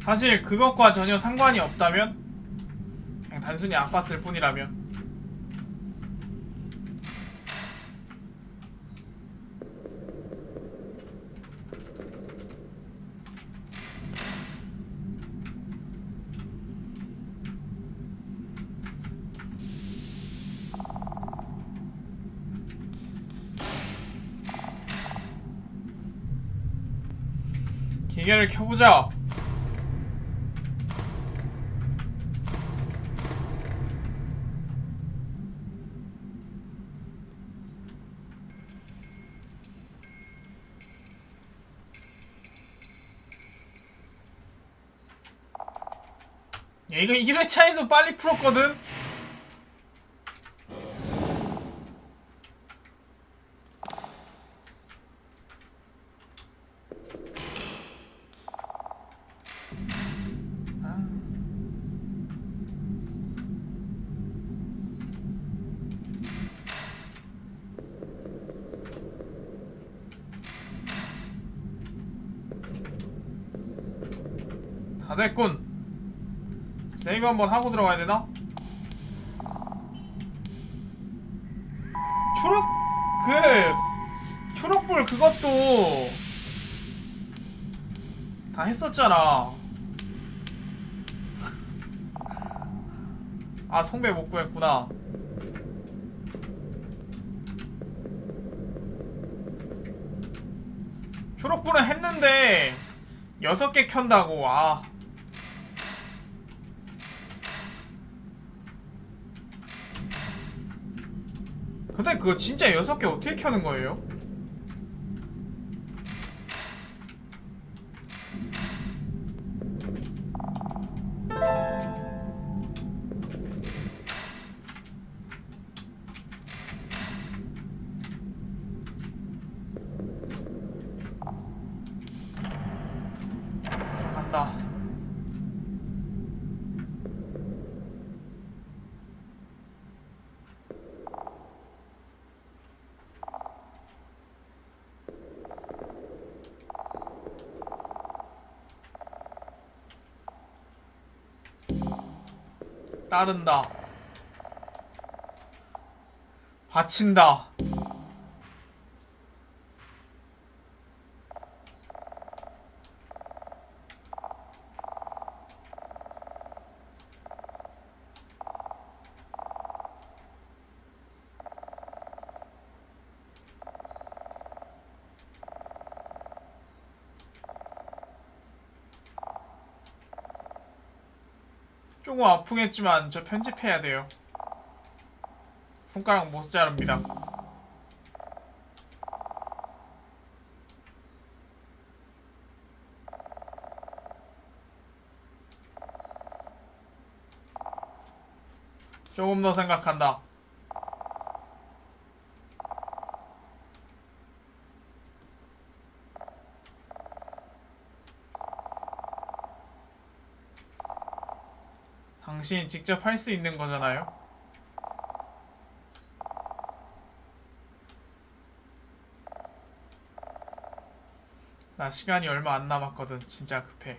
사실 그것과 전혀 상관이 없다면, 그냥 단순히 아팠을 뿐이라면, 기계를 켜보자. 야, 이거 1회차에도 빨리 풀었거든? 다 됐군. 세이브 한번 하고 들어가야 되나? 초록불 그것도 다 했었잖아. 아, 성배 못 구했구나. 초록불은 했는데 6개 켠다고. 아, 근데 그거 진짜 6개 어떻게 켜는 거예요? 들어간다. 따른다. 받친다. 조금 아프겠지만 저 편집해야 돼요. 손가락 못 자릅니다. 조금 더 생각한다. 당신이 직접 할 수 있는 거잖아요. 나 시간이 얼마 안 남았거든. 진짜 급해.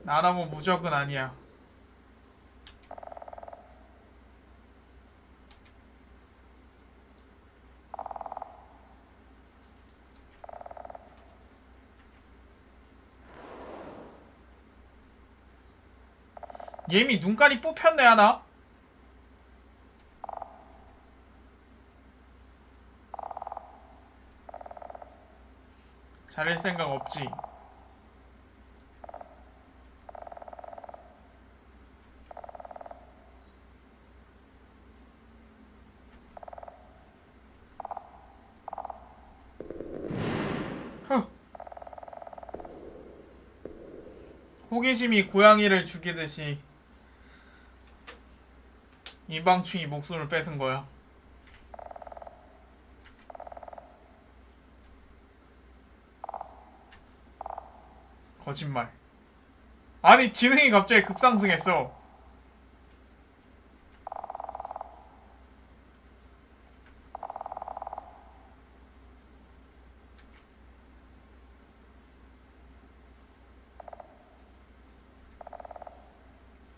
나라고 무적은 아니야. 예미 눈깔이 뽑혔네 하나? 자를 생각 없지. 호기심이 고양이를 죽이듯이 이방충이 목숨을 뺏은 거야. 거짓말. 아니 지능이 갑자기 급상승했어.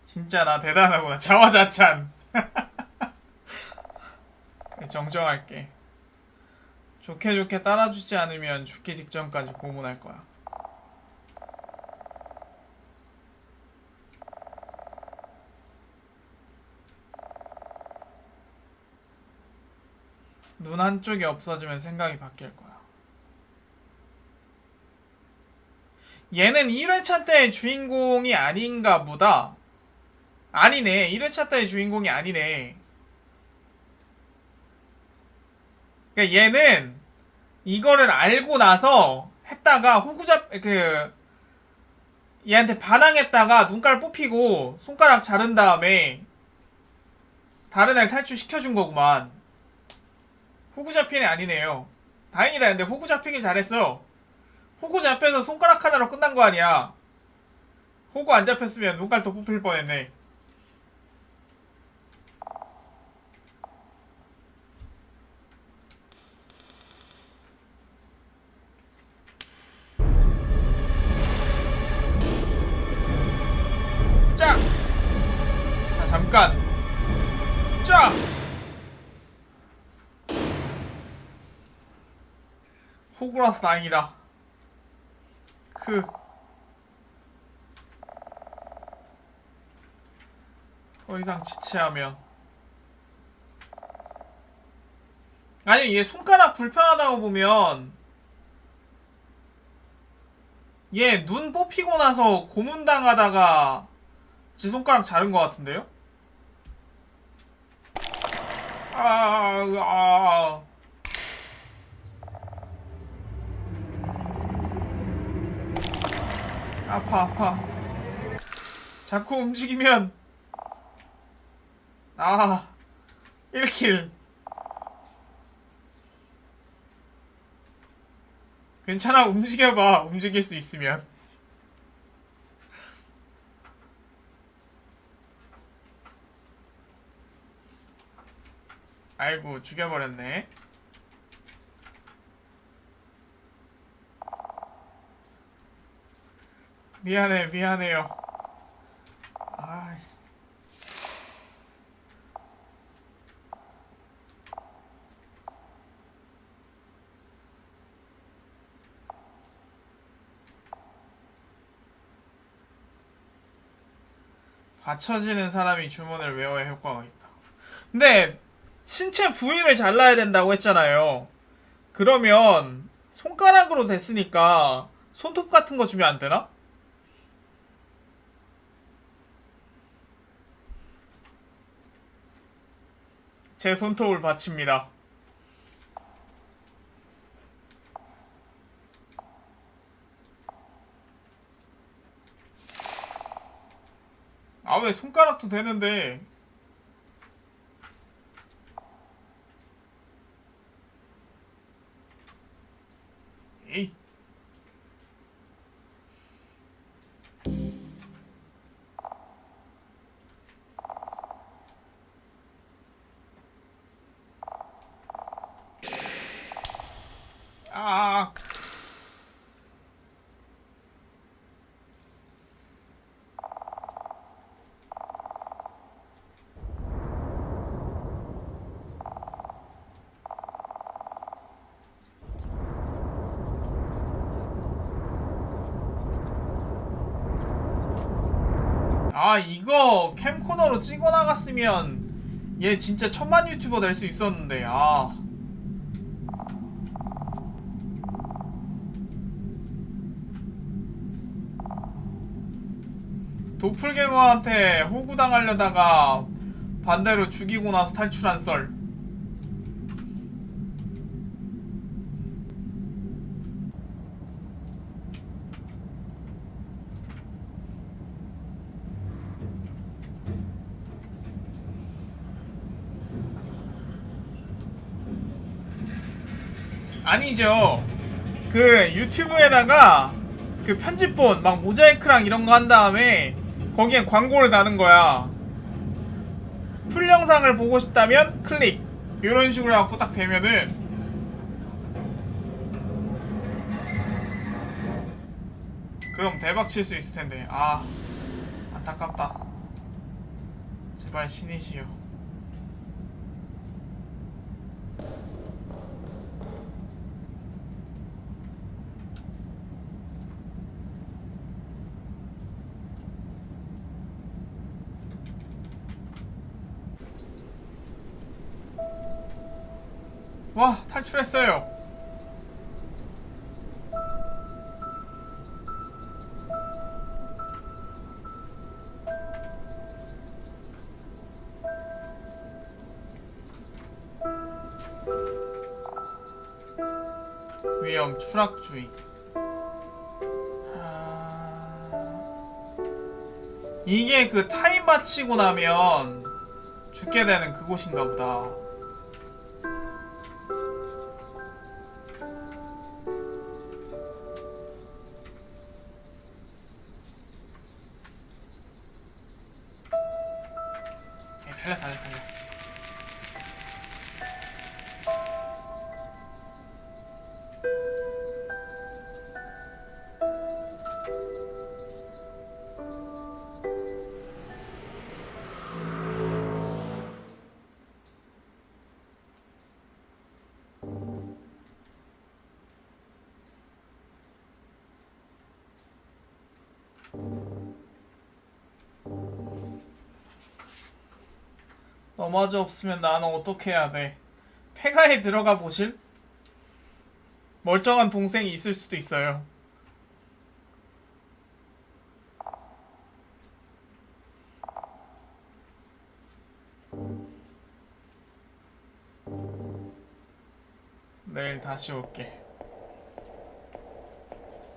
진짜 나 대단하구나. 자화자찬. 정정할게. 좋게 좋게 따라주지 않으면 죽기 직전까지 고문할 거야. 눈 한쪽이 없어지면 생각이 바뀔 거야. 얘는 1회차 때의 주인공이 아닌가 보다. 아니네. 1회차 때의 주인공이 아니네. 그러니까 얘는 이거를 알고 나서 했다가 얘한테 반항했다가 눈깔 뽑히고 손가락 자른 다음에 다른 애를 탈출시켜준 거구만. 호구 잡힌 애 아니네요. 다행이다. 근데 호구 잡히길 잘했어. 호구 잡혀서 손가락 하나로 끝난 거 아니야. 호구 안 잡혔으면 눈깔 더 뽑힐 뻔했네. 자, 잠깐. 자. 호구라서 다행이다. 더 이상 지체하면. 아니, 얘 손가락 불편하다고 보면 얘 눈 뽑히고 나서 고문당하다가 지 손가락 자른 것 같은데요? 아파. 자꾸 움직이면 1킬. 괜찮아. 움직여봐. 움직일 수 있으면. 아이고, 죽여버렸네. 미안해요. 아이. 받쳐지는 사람이 주문을 외워야 효과가 있다. 근데 신체 부위를 잘라야 된다고 했잖아요. 그러면 손가락으로 됐으니까 손톱 같은 거 주면 안 되나? 제 손톱을 바칩니다. 아, 왜 손가락도 되는데. 에이. 아. 아, 이거 캠코더로 찍어 나갔으면 얘 진짜 1000만 유튜버 될 수 있었는데. 도플갱어한테 호구당하려다가 반대로 죽이고 나서 탈출한 썰. 아니죠. 그 유튜브에다가 그 편집본 막 모자이크랑 이런 거 한 다음에 거기에 광고를 다는 거야. 풀 영상을 보고 싶다면 클릭, 이런 식으로 해갖고 딱 되면은 그럼 대박 칠 수 있을 텐데. 아, 안타깝다. 제발 신이시여. 와, 탈출했어요. 위험 추락주의. 이게 그 타임 마치고 나면 죽게 되는 그곳인가 보다. 달려 달려 달려. 너마저 없으면 나는 어떻게 해야 돼? 폐가에 들어가 보실? 멀쩡한 동생이 있을 수도 있어요. 내일 다시 올게.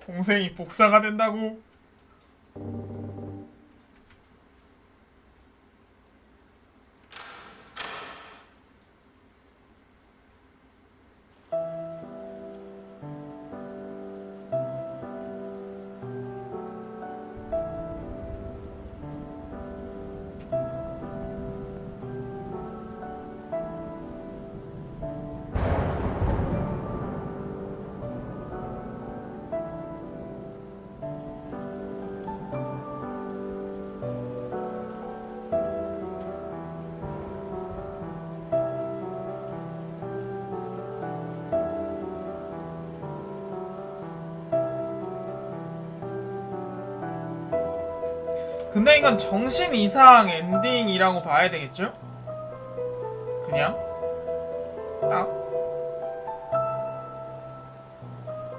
동생이 복사가 된다고? 근데 이건 정신 이상 엔딩이라고 봐야 되겠죠? 그냥 딱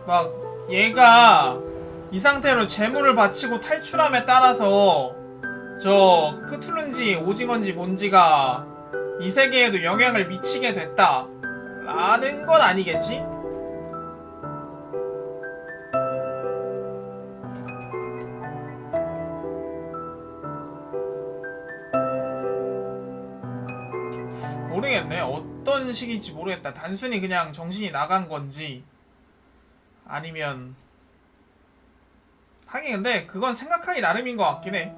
막 얘가 이 상태로 재물을 바치고 탈출함에 따라서 저 크툴룬지 오징어인지 뭔지가 이 세계에도 영향을 미치게 됐다 라는 건 아니겠지? 모르겠네. 어떤 식일지 모르겠다. 단순히 그냥 정신이 나간 건지 아니면 하긴 근데 그건 생각하기 나름인 것 같긴 해.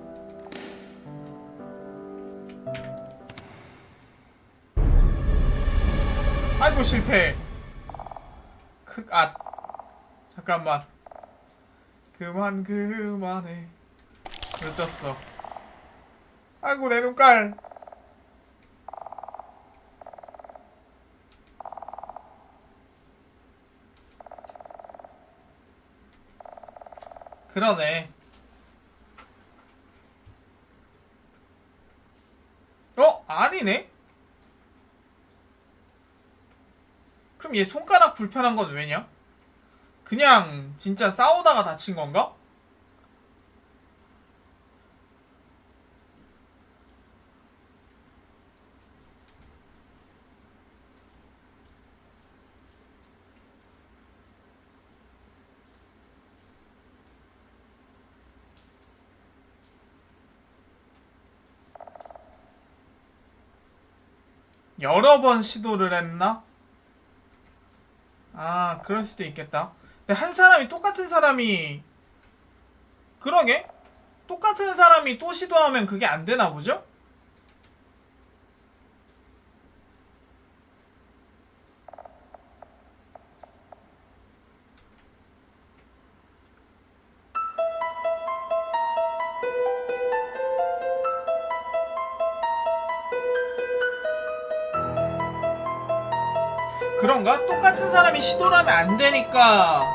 아이고 실패. 잠깐만. 그만해. 늦었어. 아이고 내 눈깔. 그러네. 아니네? 그럼 얘 손가락 불편한 건 왜냐? 그냥 진짜 싸우다가 다친 건가? 여러 번 시도를 했나? 아, 그럴 수도 있겠다. 근데 한 사람이 똑같은 사람이 그러게? 똑같은 사람이 또 시도하면 그게 안 되나 보죠? 그런가? 똑같은 사람이 시도를 하면 안 되니까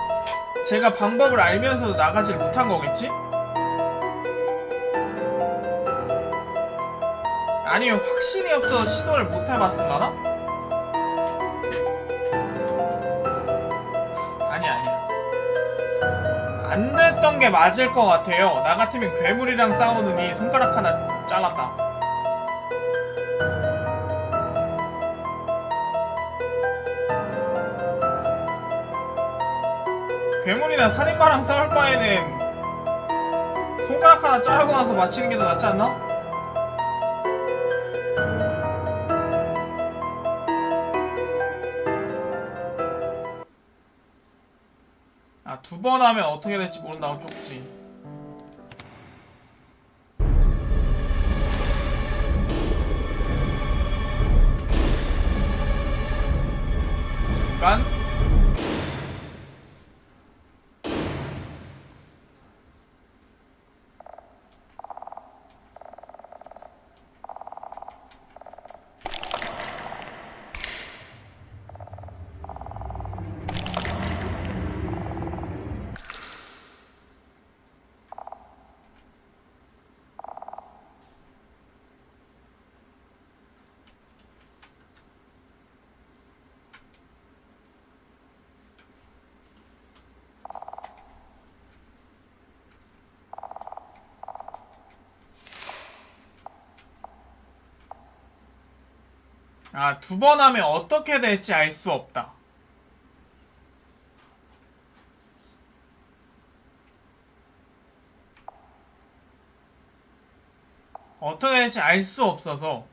제가 방법을 알면서도 나가질 못한 거겠지? 아니면 확신이 없어서 시도를 못 해봤을라나? 아니야. 안 됐던 게 맞을 것 같아요. 나 같으면 괴물이랑 싸우느니 손가락 하나 잘랐다. 괴물이나 살인마랑 싸울 바에는 손가락 하나 자르고 나서 맞히는 게 더 낫지 않나? 아, 2번 하면 어떻게 될지 모른다고 쪽지. 간? 아, 2번 하면 어떻게 될지 알 수 없다. 어떻게 될지 알 수 없어서.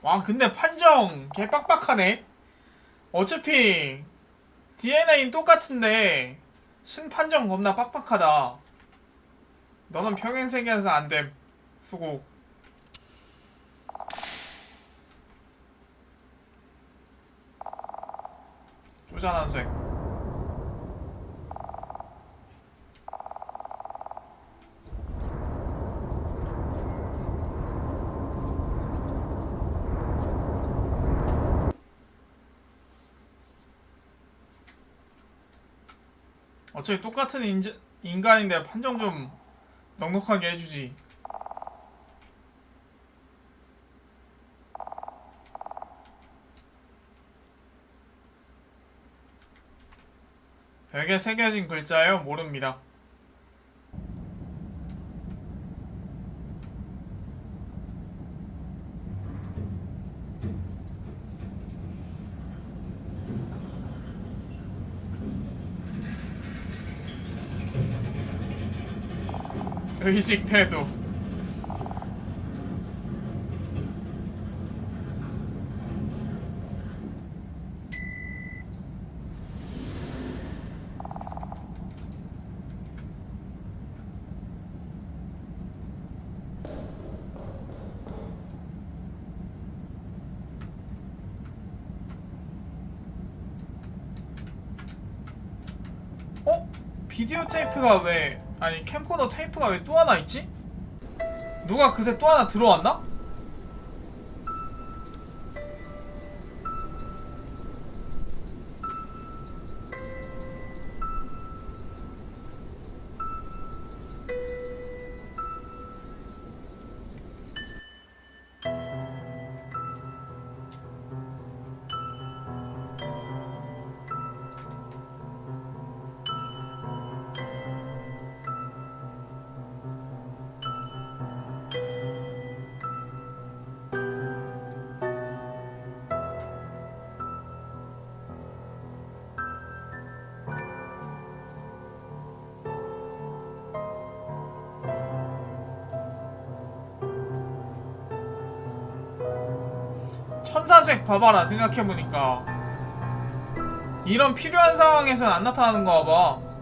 와, 근데 판정 개 빡빡하네. 어차피 DNA는 똑같은데 신판정 겁나 빡빡하다. 너는 평행세계에서 안됨. 수고. 쪼잔한 색. 어차피 똑같은 인간인데 판정 좀 넉넉하게 해주지. 벽에 새겨진 글자요? 모릅니다. 의식 태도. 어? 비디오 테이프가 왜, 아니 캠코더 테이프가 왜 또 하나 있지? 누가 그새 또 하나 들어왔나? 천사색 봐봐라. 생각해보니까 이런 필요한 상황에서는 안 나타나는 거 봐봐.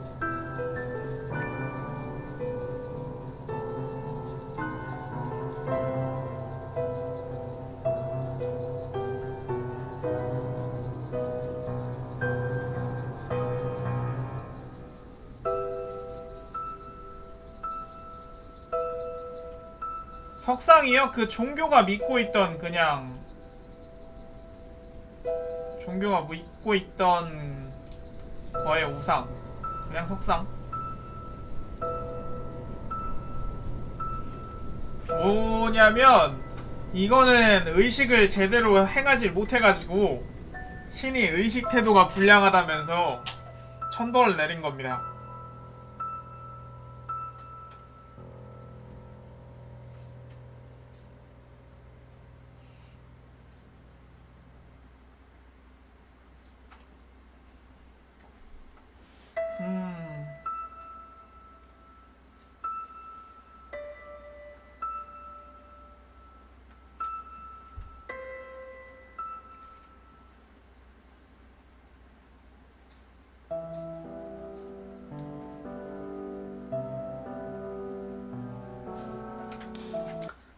석상이요? 그 종교가 믿고 있던 그냥 종교가 믿고 있던 거의 우상. 그냥 석상. 뭐냐면 이거는 의식을 제대로 행하지 못해가지고 신이 의식 태도가 불량하다면서 천벌을 내린 겁니다.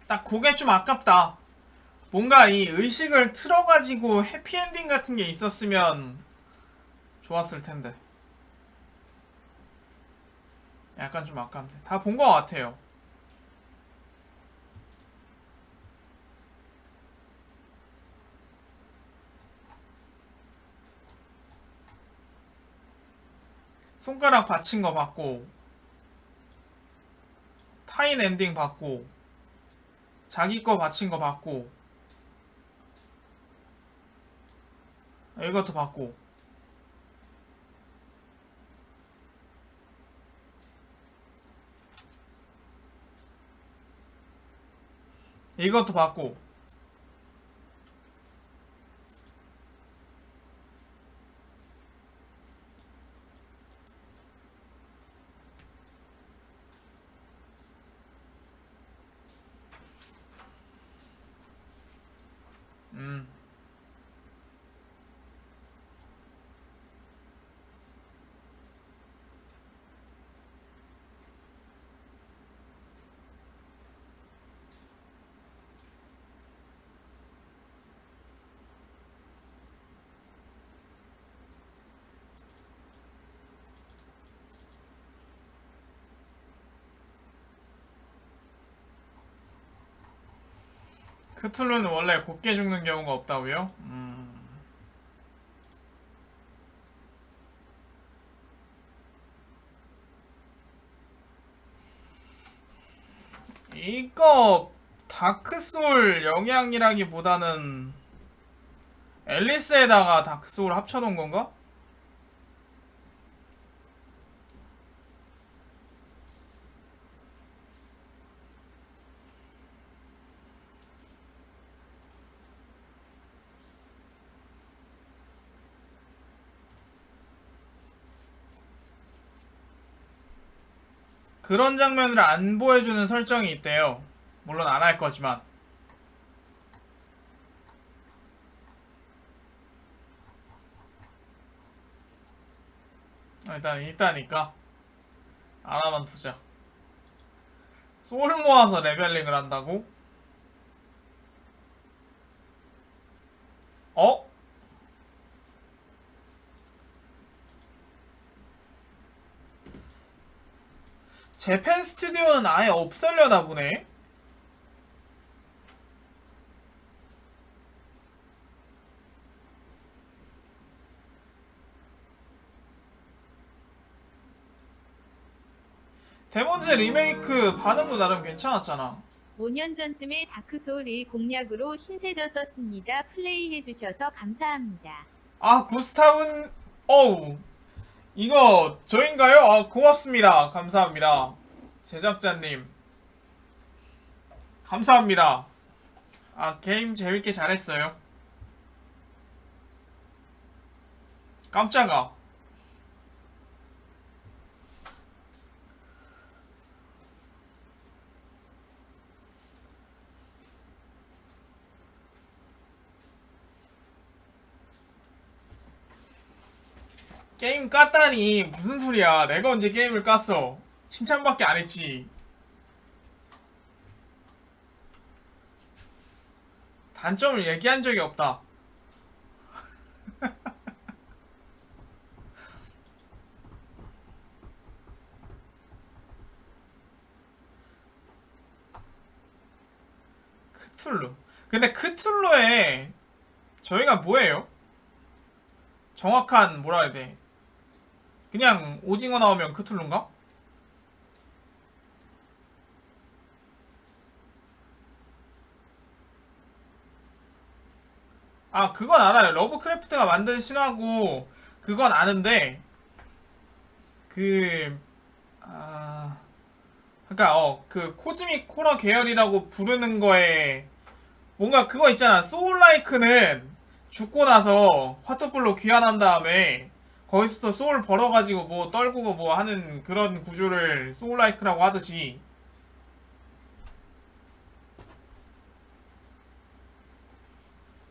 딱 그게 좀 아깝다. 뭔가 이 의식을 틀어가지고 해피엔딩 같은 게 있었으면 좋았을 텐데. 약간 좀 아깝네. 다 본 것 같아요. 손가락 받친 거 봤고, 타인 엔딩 봤고, 자기 거 받친 거 봤고, 이것도 봤고. 이것도 봤고. 크툴루는 원래 곱게 죽는 경우가 없다고요? 이거 다크소울 영향이라기보다는 앨리스에다가 다크소울 합쳐놓은 건가? 그런 장면을 안 보여주는 설정이 있대요. 물론 안 할 거지만. 일단 있다니까 알아만 두자. 소울 모아서 레벨링을 한다고? 어? 재팬 스튜디오는 아예 없애려나 보네? 데몬즈 리메이크 반응도 나름 괜찮았잖아. 5년 전쯤에 다크소울 1 공략으로 신세져 썼습니다. 플레이해주셔서 감사합니다. 아, 구스타운, 어우, 이거 저인가요? 아, 고맙습니다. 감사합니다. 제작자님. 감사합니다. 아, 게임 재밌게 잘했어요. 깜짝아. 게임 깠다니 무슨 소리야. 내가 언제 게임을 깠어. 칭찬밖에 안 했지. 단점을 얘기한 적이 없다. 크툴루. 근데 크툴루에 저희가 뭐예요? 정확한 뭐라 해야 돼? 그냥 오징어 나오면 크툴루인가? 아, 그건 알아요. 러브크래프트가 만든 신화고 그건 아는데 그 그러니까 그 코즈믹 호러 계열이라고 부르는 거에 뭔가 그거 있잖아. 소울라이크는 죽고 나서 화투불로 귀환한 다음에 거기서 또 소울 벌어가지고 뭐 떨구고 뭐 하는 그런 구조를 소울라이크라고 하듯이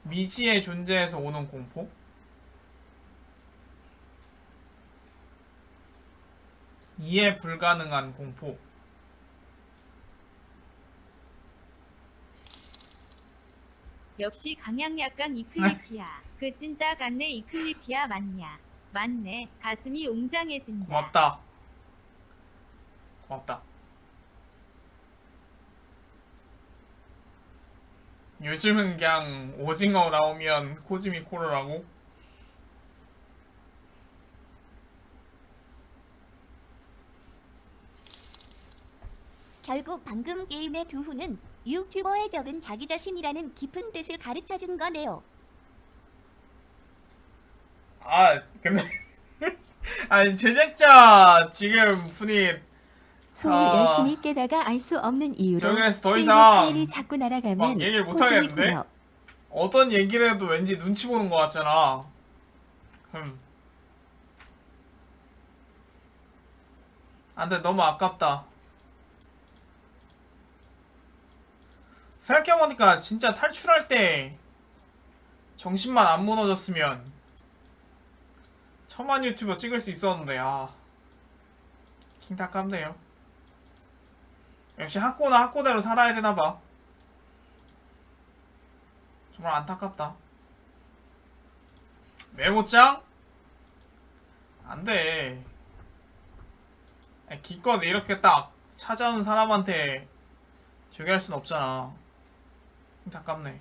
미지의 존재에서 오는 공포? 이해 불가능한 공포. 역시 강약 약간 이클리피아. 그 찐따 같네. 이클리피아 맞냐? 맞네. 가슴이 웅장해진다. 고맙다. 고맙다. 요즘은 그냥 오징어 나오면 코즈미 코러라고? 결국 방금 게임의 두후는 유튜버의 적은 자기 자신이라는 깊은 뜻을 가르쳐준 거네요. 아, 근데 아니 제작자 지금 분이 소울 열심히 깨다가 알 수 없는 이유로 저 그래서 더 세이브 이상 파일이 자꾸 막 날아가면 얘기를 못 코즈미 하겠는데? 코너. 어떤 얘기를 해도 왠지 눈치 보는 것 같잖아. 아, 근데 너무 아깝다. 생각해보니까 진짜 탈출할 때 정신만 안 무너졌으면 천만 유튜버 찍을 수 있었는데, 킹타깝네요. 역시 학고는 학고대로 살아야 되나봐. 정말 안타깝다. 메모장? 안돼. 기껏 이렇게 딱 찾아온 사람한테 저기 할 순 없잖아. 안타깝네.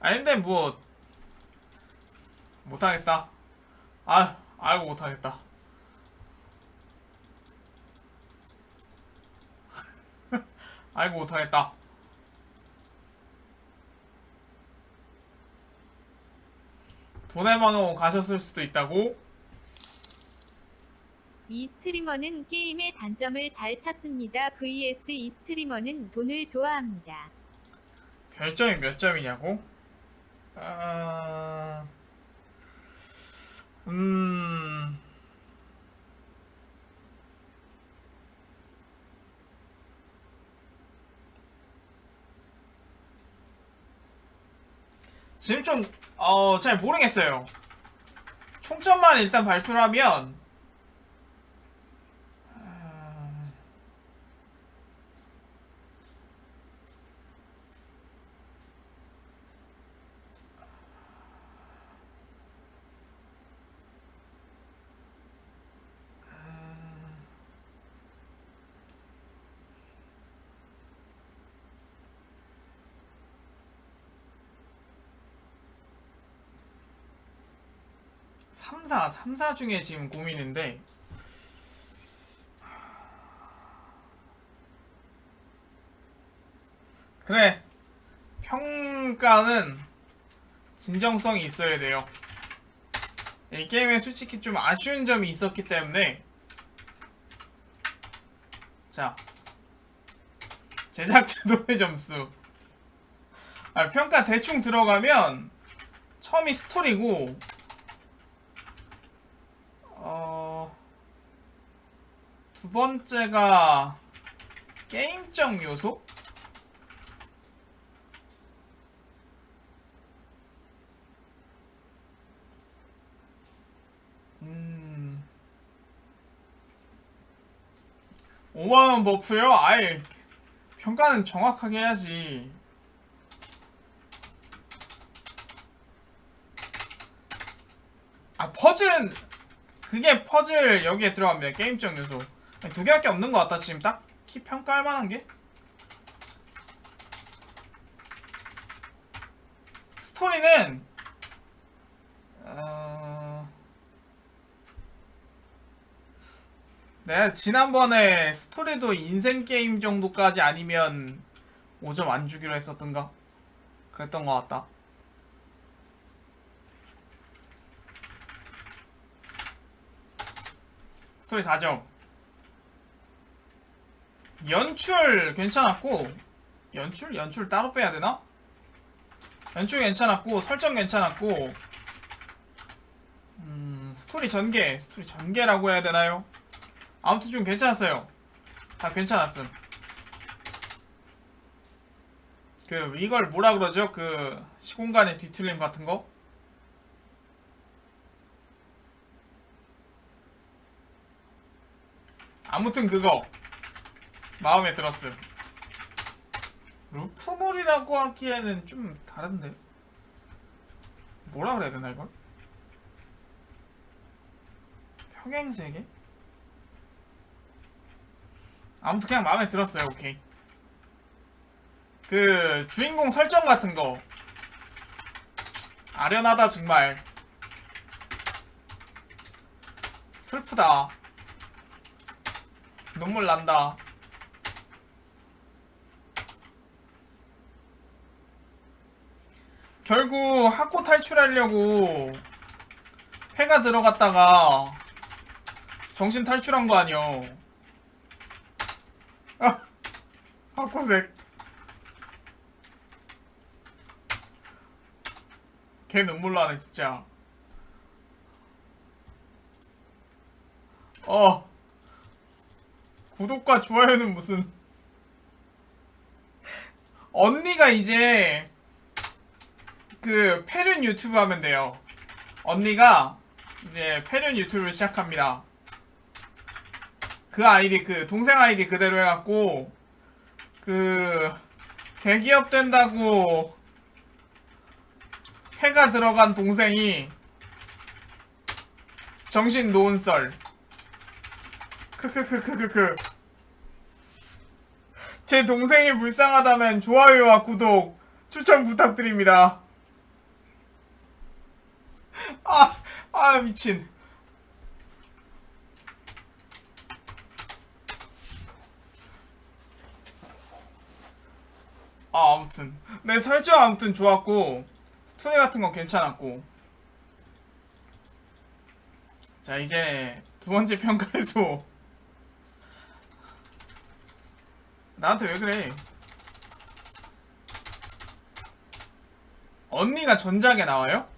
아니 근데 뭐 못하겠다. 아이고 못하겠다. 아이고 못하겠다. 돈의 방어 가셨을 수도 있다고? 이 스트리머는 게임의 단점을 잘 찾습니다. vs 이 스트리머는 돈을 좋아합니다. 별점이 몇 점이냐고? 지금 좀, 잘 모르겠어요. 총점만 일단 발표를 하면, 삼사 중에 지금 고민인데, 그래. 평가는 진정성이 있어야 돼요. 이 게임에 솔직히 좀 아쉬운 점이 있었기 때문에, 자, 제작자 노예 점수. 평가 대충 들어가면 처음이 스토리고, 두 번째가 게임적 요소? 5만원 버프요? 아예 평가는 정확하게 해야지. 아 퍼즐은 그게 퍼즐 여기에 들어갑니다. 게임적 요소 두 개밖에 없는 것 같다. 지금 딱히 평가할 만한 게 스토리는 내가 지난번에 스토리도 인생 게임 정도까지 아니면 5점 안 주기로 했었던가? 그랬던 것 같다. 스토리 4점. 연출 괜찮았고, 연출 따로 빼야 되나? 연출 괜찮았고, 설정 괜찮았고, 스토리 전개라고 해야 되나요? 아무튼 좀 괜찮았어요. 다 괜찮았음. 이걸 뭐라 그러죠? 시공간의 뒤틀림 같은 거? 아무튼 그거 마음에 들었음. 루프몰이라고 하기에는 좀 다른데? 뭐라 그래야 되나 이걸? 평행세계? 아무튼 그냥 마음에 들었어요. 오케이. 주인공 설정 같은 거 아련하다 정말. 슬프다. 눈물 난다. 결국 학고 탈출하려고 회가 들어갔다가 정신 탈출한 거 아니여. 학고색 걔 눈물 나네 진짜. 구독과 좋아요는 무슨. 언니가 이제 패륜 유튜브 하면 돼요. 언니가 이제 패륜 유튜브를 시작합니다. 아이디 동생 아이디 그대로 해갖고 대기업 된다고 회가 들어간 동생이 정신 놓은 썰. 크크크크크크. 제 동생이 불쌍하다면 좋아요와 구독 추천 부탁드립니다. 미친. 아무튼 네, 설정 아무튼 좋았고 스토리 같은 건 괜찮았고. 자, 이제 두 번째 평가에서 나한테 왜 그래? 언니가 전작에 나와요?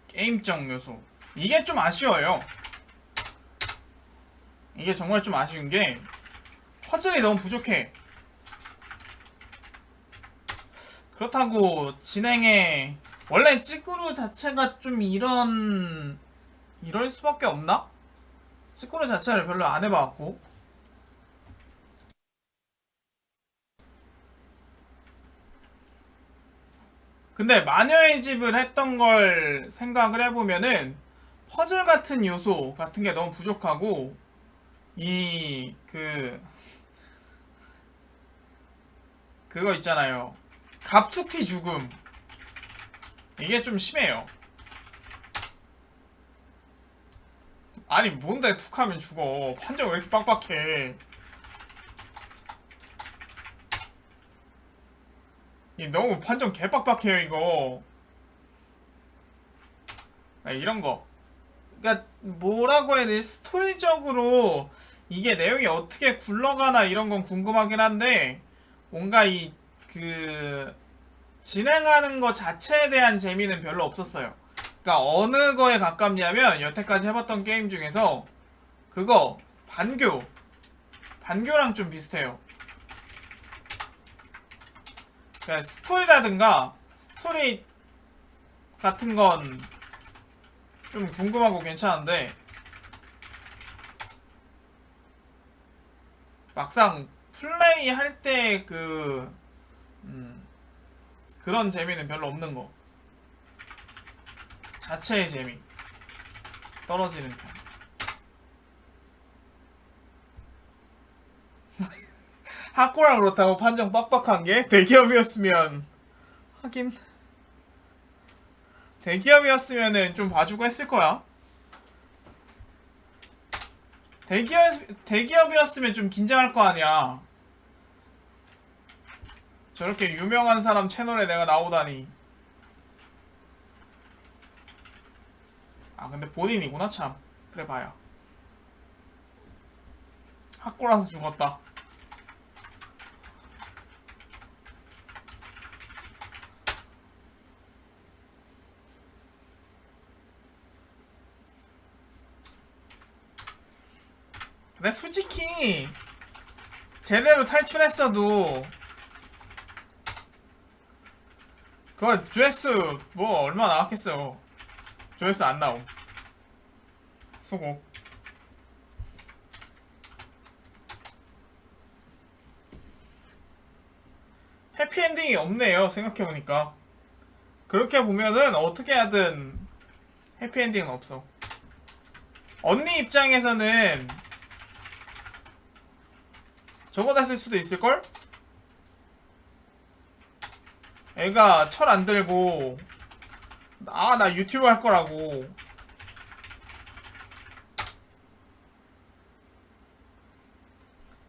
게임적 요소. 이게 좀 아쉬워요. 이게 정말 좀 아쉬운 게 퍼즐이 너무 부족해. 그렇다고 진행에 원래 찌꾸루 자체가 좀 이럴 수밖에 없나? 찌꾸루 자체를 별로 안 해봐갖고. 근데 마녀의 집을 했던 걸 생각을 해보면은 퍼즐 같은 요소 같은 게 너무 부족하고 그거 있잖아요. 갑툭튀 죽음. 이게 좀 심해요. 아니 뭔데 툭하면 죽어. 판정 왜 이렇게 빡빡해. 너무 판정 개빡빡해요 이거. 이런 거. 그니까 뭐라고 해야 되지? 스토리적으로 이게 내용이 어떻게 굴러가나 이런 건 궁금하긴 한데 뭔가 진행하는 거 자체에 대한 재미는 별로 없었어요. 그러니까 어느 거에 가깝냐면 여태까지 해봤던 게임 중에서 반교랑 좀 비슷해요. 그러니까 스토리 같은 건 좀 궁금하고 괜찮은데 막상 플레이 할 때 그런 재미는 별로 없는 거. 자체의 재미 떨어지는 편. 학고랑 그렇다고 판정 빡빡한 게 대기업이었으면 하긴 대기업이었으면은 좀 봐주고 했을 거야. 대기업이었으면 좀 긴장할 거 아니야. 저렇게 유명한 사람 채널에 내가 나오다니. 아 근데 본인이구나 참. 그래 봐야. 학고라서 죽었다. 근데 솔직히 제대로 탈출했어도 그거 조회수 뭐 얼마 나왔겠어. 조회수 안 나옴. 수고. 해피엔딩이 없네요 생각해보니까. 그렇게 보면은 어떻게 하든 해피엔딩은 없어. 언니 입장에서는 저거다 쓸 수도 있을걸? 애가 철 안 들고 나 유튜브 할 거라고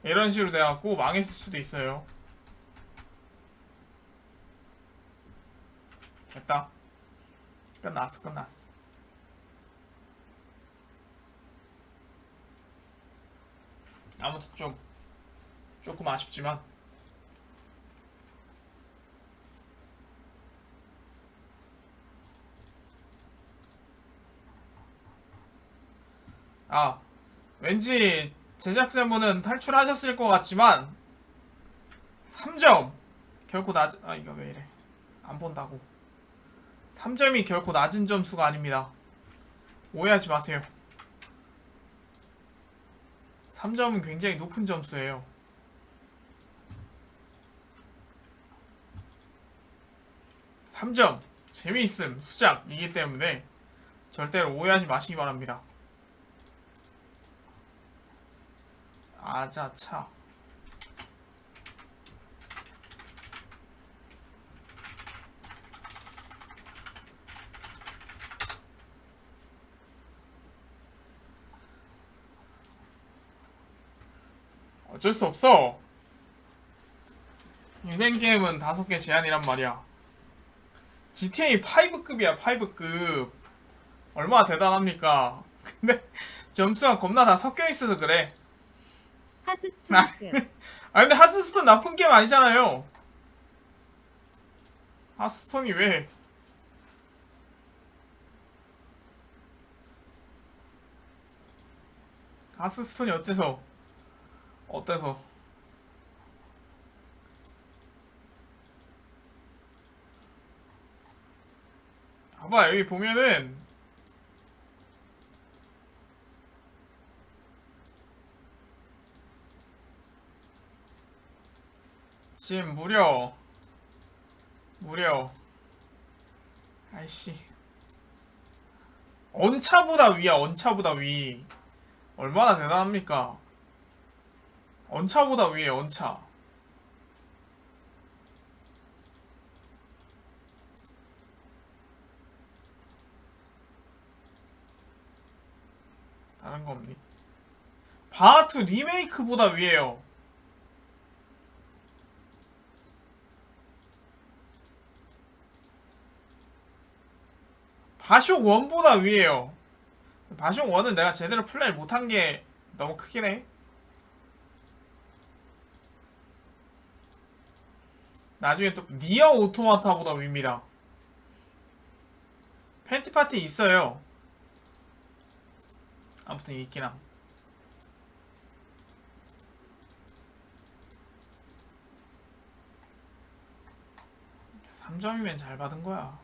이런 식으로 돼갖고 망했을 수도 있어요. 됐다. 끝났어. 아무튼 조금 아쉽지만 왠지 제작자분은 탈출하셨을 것 같지만 3점 결코 이거 왜 이래 안 본다고. 3점이 결코 낮은 점수가 아닙니다. 오해하지 마세요. 3점은 굉장히 높은 점수예요. 삼 점 재미있음 수작이기 때문에 절대로 오해하지 마시기 바랍니다. 아자차. 어쩔 수 없어. 인생게임은 5개 제한이란 말이야. GTA 5급이야 5급. 얼마나 대단합니까? 근데 점수가 겁나 다 섞여있어서 그래. 하스스톤급. 근데 하스스톤 나쁜 게임 아니잖아요. 하스스톤이 왜? 하스스톤이 어때서? 봐봐 여기 보면은 지금 무려 아이씨 언차보다 위야. 언차보다 위. 얼마나 대단합니까? 언차보다 위에 언차. 다른 거 없니? 바하투 리메이크보다 위에요. 바쇼 1보다 위에요. 바쇼 1은 내가 제대로 플레이 못한 게 너무 크긴 해. 나중에 또 니어 오토마타보다 위입니다. 팬티파티 있어요. 아무튼 있긴 함. 3점이면 잘 받은 거야.